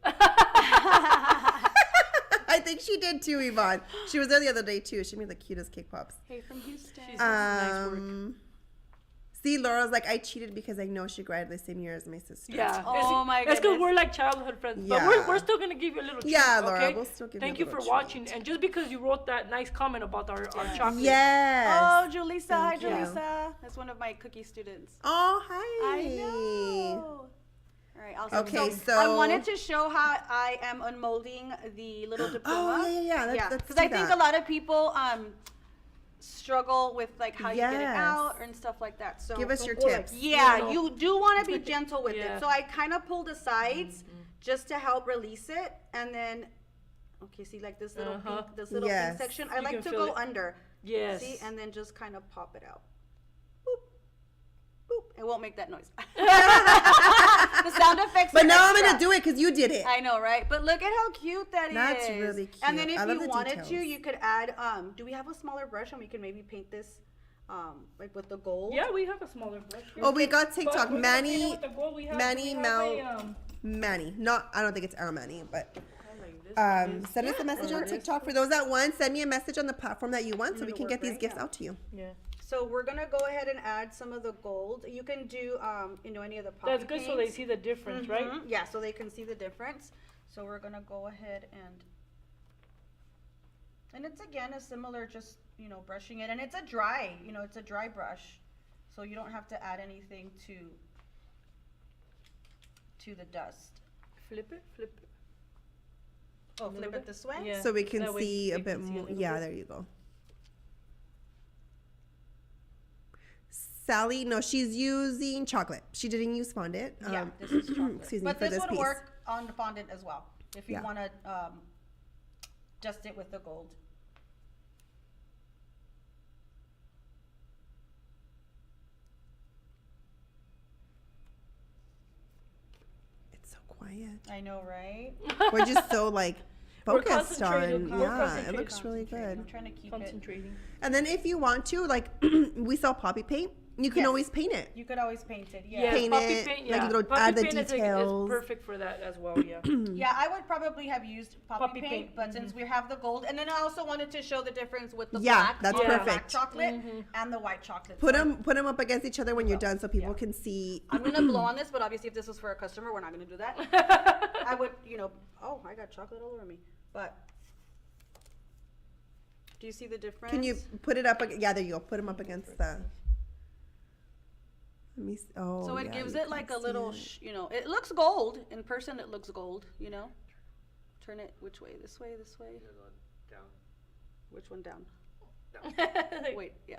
I think she did too, Yvonne. She was there the other day too. She made the cutest cake pops. Hey, from Houston. She's nice work. See, Laura's like, I cheated because I know she graduated the same year as my sister. Yeah. Oh my It's because goodness. we're like childhood friends. But Yeah. we're still going to give you a little treat. Yeah, Laura, okay? we'll still give you Thank a you for little watching. treat. And just because you wrote that nice comment about our chocolate. Yes. Oh, Julissa. Hi, Thank you. Julissa. That's one of my cookie students. Oh, hi. I know. All right, awesome. Okay, so I so- wanted to show how I am unmolding the little diploma. Oh, yeah. Let's Because do I think that. a lot of people struggle with like how you get it Yes. out and stuff like that. So Give us your Well, like, tips. yeah, you know. you do want to be gentle with Yeah. it. So I kind of pull the sides just to help release it, and then okay, see like this little Uh-huh. pink, this little Yes. pink section. I You like can to feel go it. under. Yes. See, and then just kind of pop it out. Boop, boop. It won't make that noise. The sound effects. But are now I'm extra. going to do it because you did it. I know, right? But look at how cute that is. That's really cute. And then if I love you the wanted to, details. you could add. Do we have a smaller brush and we can maybe paint this, like with the gold? Yeah, we have a smaller brush. Oh, we got But TikTok. we're gonna paint it Manny, with the gold. We have Manny, a, Mal, Manny. Not, I don't think it's our Manny, but like this. send us a message on TikTok. For those that want, send me a message on the platform that you want so we can get these gifts out to you. Yeah. So we're gonna go ahead and add some of the gold. You can do, any of the poppy That's good so they paints. see the difference, right? Mhm. Yeah, so they can see the difference. So we're gonna go ahead and it's again a similar, just brushing it, and it's a dry, it's a dry brush, so you don't have to add anything to the dust. Flip it. Oh, A little flip bit? it this way. Yeah. So we can That way see a you bit can see a more. little Yeah, bit. there you go. Sally, no, she's using chocolate. She didn't use fondant. Yeah, this is chocolate. Excuse me, but for this this would piece. work on the fondant as well if you Yeah. want to dust it with the gold. It's so quiet. I know, right? We're just so like We're focused concentrated. on. We're Yeah, it concentrated. looks really good. I'm trying to keep it. Concentrating. And then if you want to, like, we sell poppy paint. You can Yes. always paint it. You could always paint it. Yeah, Paint puppy it, paint, like yeah. little- Puppy add the paint is details. perfect for that as well, yeah. Yeah, I would probably have used puppy, Puppy paint, paint, but since we have the gold, and then I also wanted to show the difference with the Yeah, black, that's on the black perfect. chocolate and the white chocolate. Put So them up against each other when you're done, so people Yeah. can see. I'm gonna blow on this, but obviously if this was for a customer, we're not gonna do that. I would, oh, I got chocolate all over me. But do you see the difference? Can you put it up? Yeah, there you go. Put them up against the. Let me. Oh. So it yeah, gives you it like can a see little, it. it looks gold. In person, it looks gold, Turn it which way? This way, this way? Down. Which one down? Wait, yeah.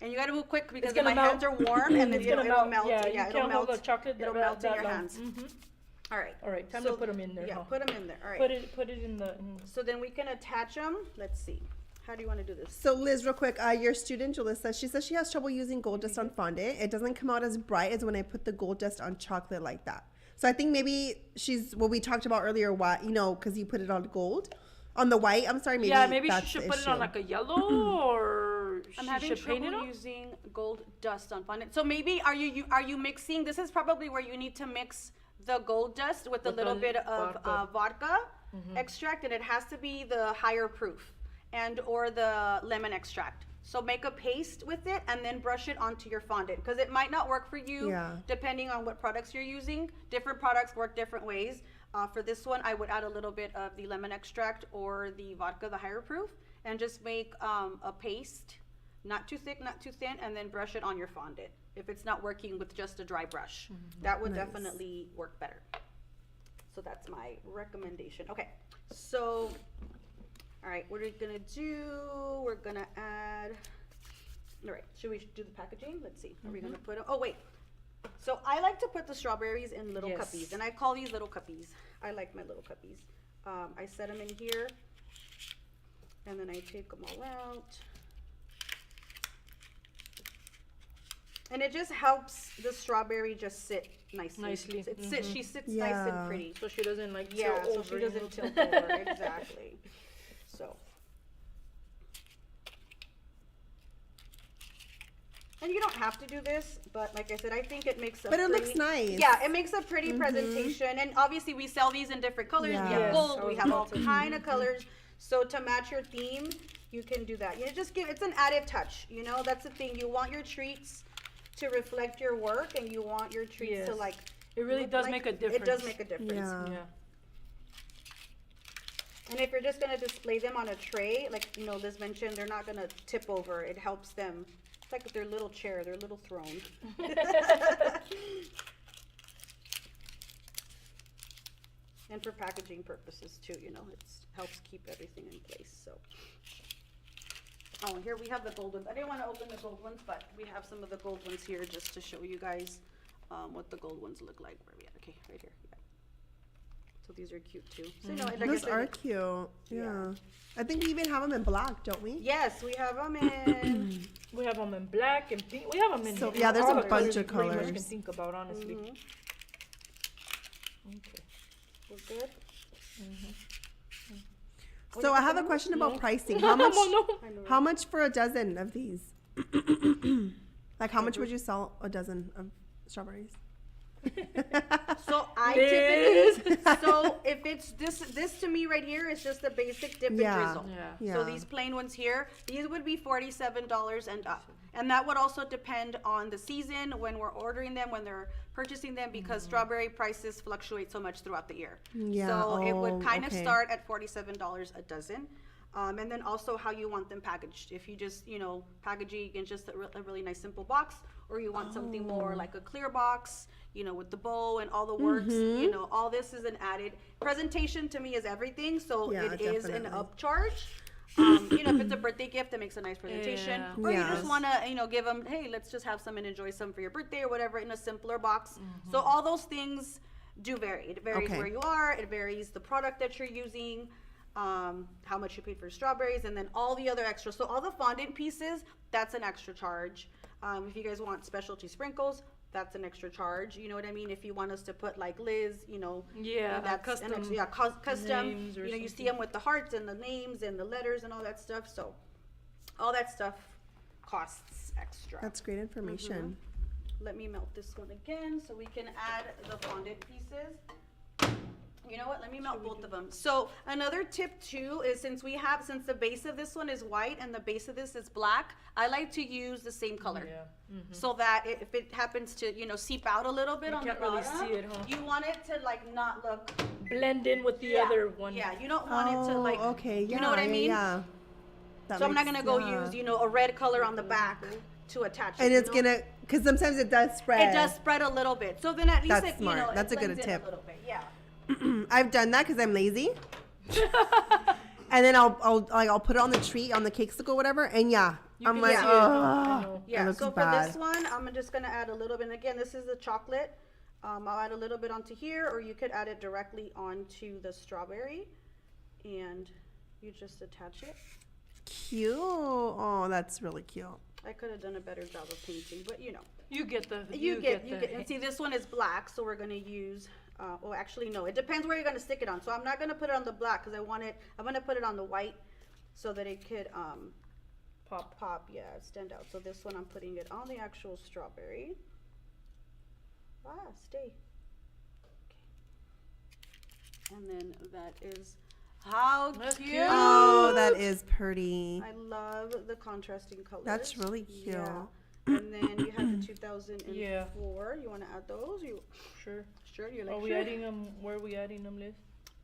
And you gotta move quick because gonna my melt. hands are warm and then It's it'll gonna melt. Yeah, Yeah, you it'll can't hold melt. the chocolate It'll that- melt in that your long. hands. All right. All right, time to put them in there, Yeah, huh? put them in there. All right. Put it in the. So then we can attach them. Let's see. How do you want to do this? So Liz, real quick, your student Jalissa, she says she has trouble using gold dust on fondant. It doesn't come out as bright as when I put the gold dust on chocolate like that. So I think maybe she's what we talked about earlier. Why because you put it on gold, on the white. I'm sorry, maybe Yeah, maybe she that's should the put it on issue. like a yellow, or I'm she having should paint it trouble on. using gold dust on fondant. So maybe are you mixing? This is probably where you need to mix the gold dust with a With little the bit of vodka extract, and it has to be the higher proof and or the lemon extract. So make a paste with it and then brush it onto your fondant because it might not work for you Yeah. depending on what products you're using. Different products work different ways. For this one, I would add a little bit of the lemon extract or the vodka, the higher proof, and just make a paste, not too thick, not too thin, and then brush it on your fondant. If it's not working with just a dry brush, that would definitely work better. So that's my recommendation. Okay, so, all right, what are we gonna do? We're gonna add, all right, should we do the packaging? Let's see, are we gonna put them, oh wait. So I like to put the strawberries in little Yes. cuppies, and I call these little cuppies. I like my little cuppies. I set them in here, and then I take them all out. And it just helps the strawberry just sit nicely. Nicely, She sits nice and Yeah. pretty. So she doesn't like Yeah, tilt so over. she you doesn't know? tilt over. Exactly. So. And you don't have to do this, but like I said, I think it makes a But it looks pretty- nice. Yeah, it makes a pretty presentation. And obviously we sell these in different colors. We Yeah. have Yes, gold, I we was have all about to- kind of colors. So to match your theme, you can do that. It's an added touch, that's the thing. You want your treats to reflect your work and you want your treats to Yes. like. It really look does like- make a difference. It does make a difference. Yeah. Yeah. And if you're just gonna display them on a tray, like, Liz mentioned, they're not gonna tip over. It helps them. It's like their little chair, their little throne. And for packaging purposes too, it helps keep everything in place, so. Oh, and here we have the gold ones. I didn't wanna open the gold ones, but we have some of the gold ones here just to show you guys, what the gold ones look like. Where are we at? Okay, right here, yeah. So these are cute too. So, like I Those said, are cute. Yeah. I think we even have them in black, don't we? yes, we have them in. We have them in black and pink. We have them in. So- in yeah, there's all a the bunch you of pretty much can colors. think about, honestly. Mhm. Okay. We're good. So I have a question about No. pricing. How much? No. I know, How much for a dozen of these? Like how much would you sell a dozen of strawberries? So I Liz. typically, so if it's this to me right here is just the basic dip and Yeah. drizzle. Yeah. So Yeah. these plain ones here, these would be $47 and up. And that would also depend on the season, when we're ordering them, when they're purchasing them, because strawberry prices fluctuate so much throughout the year. Yeah, So it would oh, kind of okay. start at $47 a dozen. And then also how you want them packaged. If you just, packaging in just a really nice simple box, or you want something Oh. more like a clear box, with the bow and all the works, Mm-hmm. all this is an added presentation to me is everything. So Yeah, it is an definitely. upcharge. If it's a birthday gift, that makes a nice presentation. Yeah. Or you Yes. just want to, give them, hey, let's just have some and enjoy some for your birthday or whatever in a simpler box. So all those things do vary. It varies Okay. where you are. It varies the product that you're using, how much you paid for strawberries, and then all the other extras. So all the fondant pieces, that's an extra charge. If you guys want specialty sprinkles, that's an extra charge. You know what I mean? If you want us to put like Liz, Yeah, that's custom an extra, custom. names or You see something. them with the hearts and the names and the letters and all that stuff. So all that stuff costs extra. That's great information. Let me melt this one again so we can add the fondant pieces. You know what? Let me melt both of them. So another tip too is since the base of this one is white and the base of this is black, I like to use the same color. Yeah. So that if it happens to, seep out a little bit You on the can't really bottom, see it, huh? you want it to like not look. Blend in with the Yeah, other one. Yeah, you don't want it to like. Okay. Yeah, You know what I yeah, mean? Yeah. That So I'm not makes- gonna go yeah. use, a red color on the back to attach it. And it's you know? gonna, because sometimes it does spread. It does spread a little bit. So then at least That's it, smart. That's it a good blends in tip. A little bit. Yeah. I've done that because I'm lazy. And then I'll put it on the treat, on the cakesicle, whatever. And yeah, You I'm can like, see it, huh? I oh, know. Yeah, looks so for bad. this one, I'm just gonna add a little bit. And again, this is the chocolate. I'll add a little bit onto here, or you could add it directly onto the strawberry, and you just attach it. Cute. Oh, that's really cute. I could have done a better job of painting, but You get the. you get. And see, this one is black, so we're gonna use. Well, actually, no. It depends where you're gonna stick it on. So I'm not gonna put it on the black because I'm gonna put it on the white, so that it could pop. Yeah, stand out. So this one I'm putting it on the actual strawberry. Stay. Okay. And then that is how That's cute. cute. Oh, that is pretty. I love the contrasting colors. That's really cute. Yeah. And then you have the 2004. Yeah. You want to add those? Sure. Sure, you're like, Are we sure. adding them? Where are we adding them, Liz?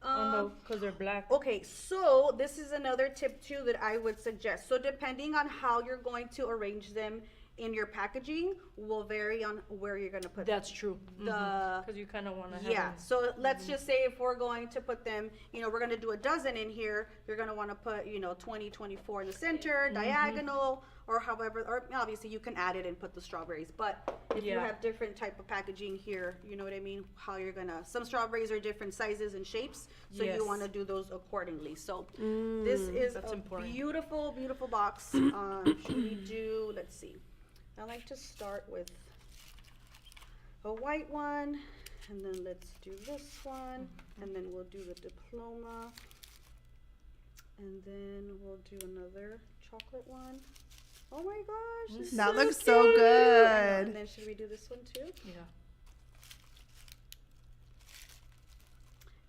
Because they're black. Okay, so this is another tip too that I would suggest. So depending on how you're going to arrange them in your packaging will vary on where you're going to put That's true. the Because you kind of want to have yeah. them. So let's just say if we're going to put them, we're going to do a dozen in here, you're going to want to put, 20, 24 in the center, diagonal, or however, or obviously you can add it and put the strawberries. But if you Yeah. have different type of packaging here, you know what I mean? How you're going to, some strawberries are different sizes and shapes, so Yes. you want to do those accordingly. So this is That's a important. beautiful, beautiful box. Should we do, let's see. I like to start with a white one, and then let's do this one, and then we'll do the diploma, and then we'll do another chocolate one. Oh my gosh, this is That so looks so cute. good. And then should we do this one too? Yeah.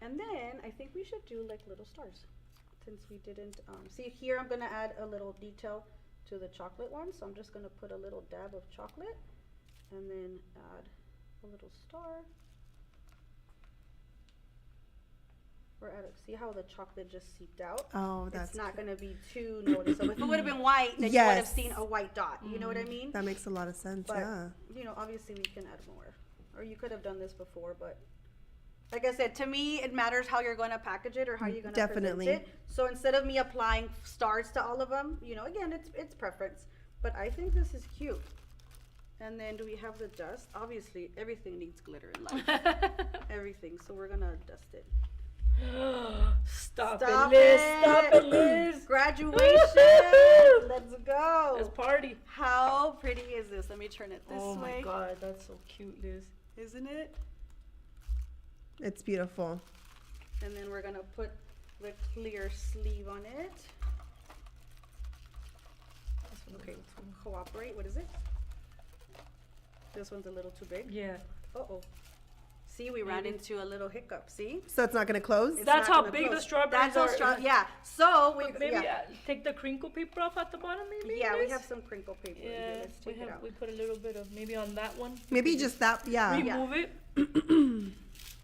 And then I think we should do like little stars, since we didn't, see here I'm gonna add a little detail to the chocolate one, so I'm just gonna put a little dab of chocolate, and then add a little star. Or add it, see how the chocolate just seeped out? Oh, that's It's not gonna be too noticeable. If it would have been white, then you would have Yes. seen a white dot, you know what I mean? That makes a lot of sense. But, Yeah. Obviously we can add more. Or you could have done this before, but like I said, to me, it matters how you're going to package it or how you're going to Definitely. present it. So instead of me applying stars to all of them, again, it's preference. But I think this is cute. And then do we have the dust? Obviously, everything needs glitter in life. Everything. So we're going to dust it. Stop Stop it, Liz. it. Stop it, Liz. Graduation! Let's go! Let's party. How pretty is this? Let me turn it this Oh way. my God, that's so cute, Liz. Isn't it? It's beautiful. And then we're gonna put the clear sleeve on it. Okay, cooperate. What is it? This one's a little too big. Yeah. Uh-oh. See, we ran Maybe. into a little hiccup. See? So it's not going to close? It's That's not how gonna big the close. strawberries That's how are. yeah. So we But maybe yeah. take the crinkle paper off at the bottom, maybe. Yeah, we Liz? have some crinkle paper in here. Yeah, Let's we take it out. we put a little bit of maybe on that one. Maybe just that, yeah. Remove it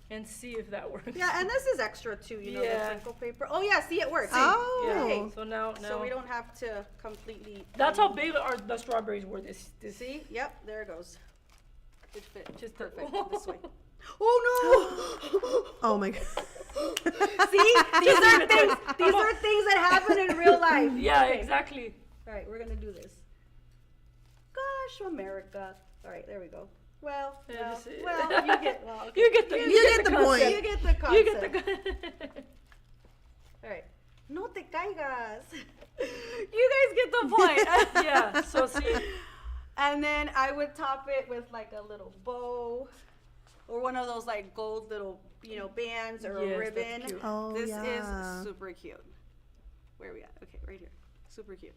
and see if that works. Yeah, and this is extra too, the Yeah. crinkle paper. Oh yeah, see it works. Oh. Yay. So now, So we don't have to completely. That's how big are the strawberries were. This. See? Yep, there it goes. It fit just perfect Oh. this way. Oh Oh my God. no! See, these are things. These are things that happen in real life. Yeah, Okay. exactly. All right, we're gonna do this. Gosh, America. All right, there we go. Well, Yeah, well, just- you get. Well, okay. You get the. You get the concept. point. You get the concept. You get the. All right. No te caigas. You guys get the point. Yeah. So see. And then I would top it with like a little bow or one of those like gold little, bands or Yes, a that's ribbon. cute. Oh, This yeah. is super cute. Where are we at? Okay, right here. Super cute.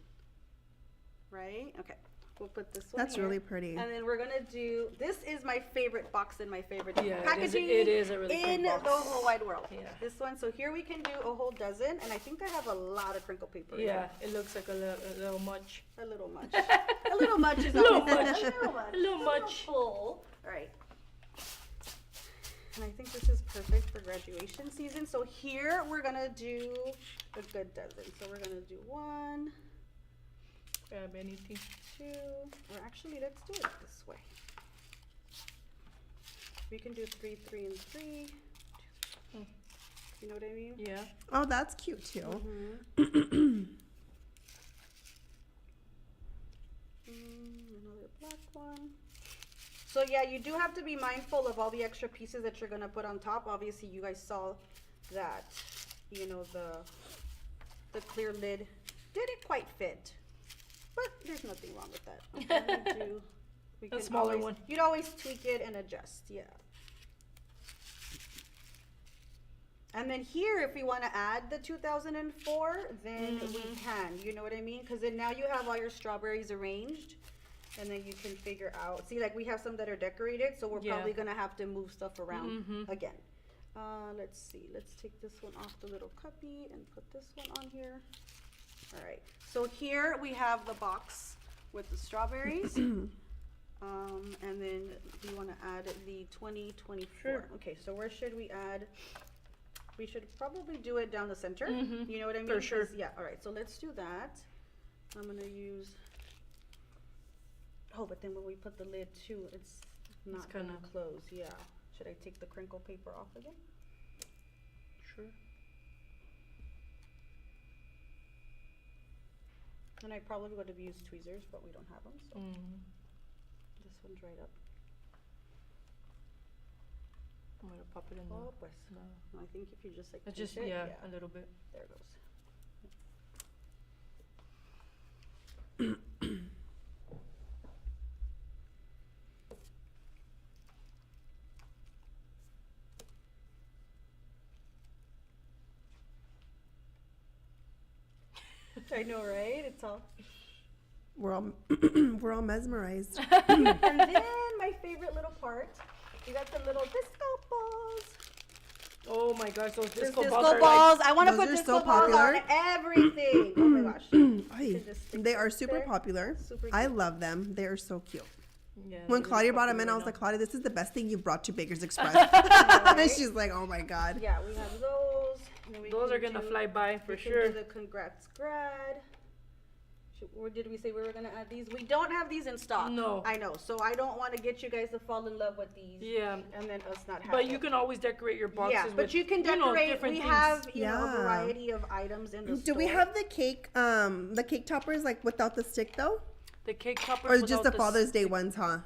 Right? Okay. We'll put this one That's here. really pretty. And then we're gonna do, this is my favorite box and my favorite Yeah, packaging it is a really in cool box. the whole wide world. Yeah. This one, so here we can do a whole dozen, and I think I have a lot of crinkle paper. in Yeah, here. it looks like a little much. A little much. A little much is A little always- much. A little much. A little much. Full. All right. And I think this is perfect for graduation season. So here we're gonna do a good dozen. So we're gonna do 1, Grab anything. 2, or actually let's do it this way. We can do 3, 3, and 3. Mm. You know what I mean? Yeah. Oh, that's cute too. Another black one. So yeah, you do have to be mindful of all the extra pieces that you're gonna put on top. Obviously, you guys saw that, you know, the clear lid didn't quite fit, but there's nothing wrong with that. We A can smaller always- one. You'd always tweak it and adjust, yeah. And then here, if we want to add the 2004, then we can. You know what I mean? Because then now you have all your strawberries arranged, and then you can figure out. See, like we have some that are decorated, so we're Yeah. probably gonna have to move stuff around again. Let's see. Let's take this one off the little cuppy and put this one on here. All right. So here we have the box with the strawberries. And then we want to add the 2024. Sure. Okay, so where should we add? We should probably do it down the center. You know what I mean? For sure. 'Cause- Yeah, all right, so let's do that. I'm going to use, oh, but then when we put the lid too, it's not going to kinda- close. Yeah. Should I take the crinkle paper off again? Sure. And I probably would have used tweezers, but we don't have them, so this one's right up. I'm gonna pop it in there. Oh, pues. No. I think if you just like It's just, pinch it, yeah, a little bit. there it goes. I know, right? It's all. We're all we're all mesmerized. And then my favorite little part, you got the little disco balls. Oh my gosh, those There's disco, disco balls are balls. I want to Those put are disco so balls popular. on everything. Oh my gosh. Ay, can just stick they them are super there. popular. Super I cute. love them. They are so cute. like, yeah, When they're Claudia brought them popular in, I was right like, now. Claudia, this is the best thing you've brought to Baker's Express. Right? She's like, oh my god. Yeah, we have those. And then we Those can are gonna do- fly by for we can sure. do the congrats grad. Or did we say we were gonna add these? We don't have these in stock. No. I know. So I don't want to get you guys to fall in love with these. Yeah, And then us not have but you them. can always decorate your boxes Yeah, with, but you can know, decorate. different We things. have, you know, a Yeah. variety of items in the Do store. we have the cake toppers like without the stick though? the cake toppers Or just without the Father's Day ones, huh?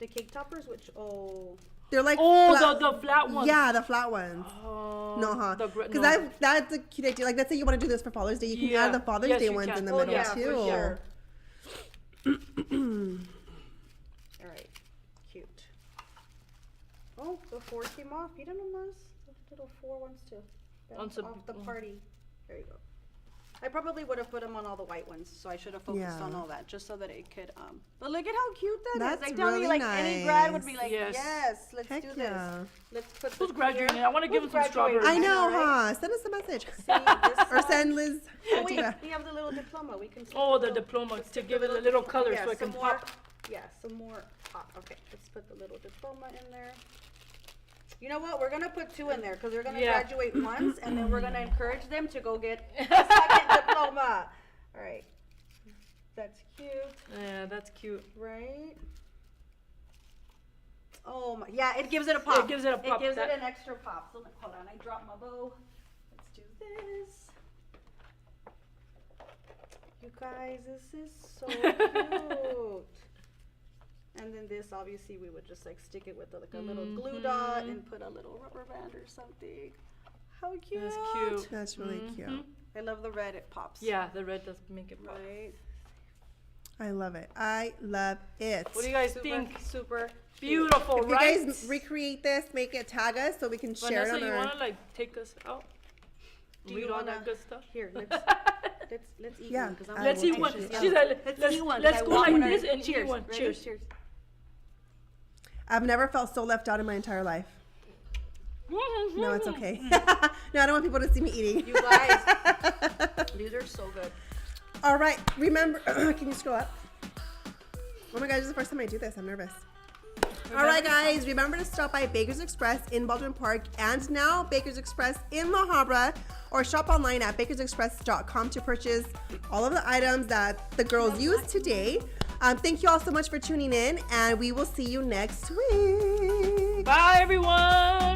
the cake toppers? Which They're like Oh, flat- the flat ones. Yeah, the flat ones. Oh, No, huh? the gr- Because no. that's a cute idea. Like, let's say you want to do this for Father's Day, you can Yeah. add the Father's Yes, Day you ones can. in the Oh, middle yeah, too. for sure. All right, cute. Oh, the 4 came off. You didn't know those? The little 4 ones too. On Bounce some- off the party. There you go. I probably would have put them on all the white ones, so I should have focused on Yeah. all that, just so that it could. But look at how cute that is. That's I tell you, really like any grad would nice. be like, Yes. yes, let's Heck do yeah. this. Let's put. Who's the graduating? clear- I wanna give Who's them some graduating? strawberries. I know, right? huh? Send us a message. See, this Or one- send Liz. Oh, wait, Yeah. we have the little diploma. We can. Oh, the stick diploma let's to stick give the it a little color yeah, so it can some more- pop. Yeah, some more pop. Okay, let's put the little diploma in there. You know what? We're gonna put 2 in there because they're gonna Yeah. graduate once, and then we're gonna encourage them to go get a second diploma. All right, that's cute, Yeah, that's cute. right? Oh my, yeah, it gives it a pop. It gives it a pop, It gives that- it an extra pop. So hold on, I dropped my bow. Let's do this. You guys, this is so cute. And then this, obviously, we would just like stick it with like a little glue dot and put a little rubber band or something. How cute! That's cute. That's really Mhm. cute. I love the red; it pops. Yeah, the red does make it pop. Right. I love it. I love it. What do you guys Super, think? super Beautiful, If you right? guys recreate this, make it, tag us so we can share Vanessa, it on you our. wanna like take us out? Do Read you all wanna- that good stuff. Here, let's. let's eat Yeah, one. 'Cause I'm Let's will eat one. take She it. said, Let's eat one. let's I go want like one this already. and Cheers. eat one. Ready? Cheers. Cheers. I've never felt so left out in my entire life. No, it's okay. No, I don't want people to see me eating. You guys, these are so good. All right, remember, can you scroll up? Oh my gosh, this is the first time I do this. I'm nervous. All right, guys, remember to stop by Baker's Express in Baldwin Park and now Baker's Express in La Habra, or shop online at bakersexpress.com to purchase all of the items that the girls used today. Thank you all so much for tuning in, and we will see you next week. Bye, everyone.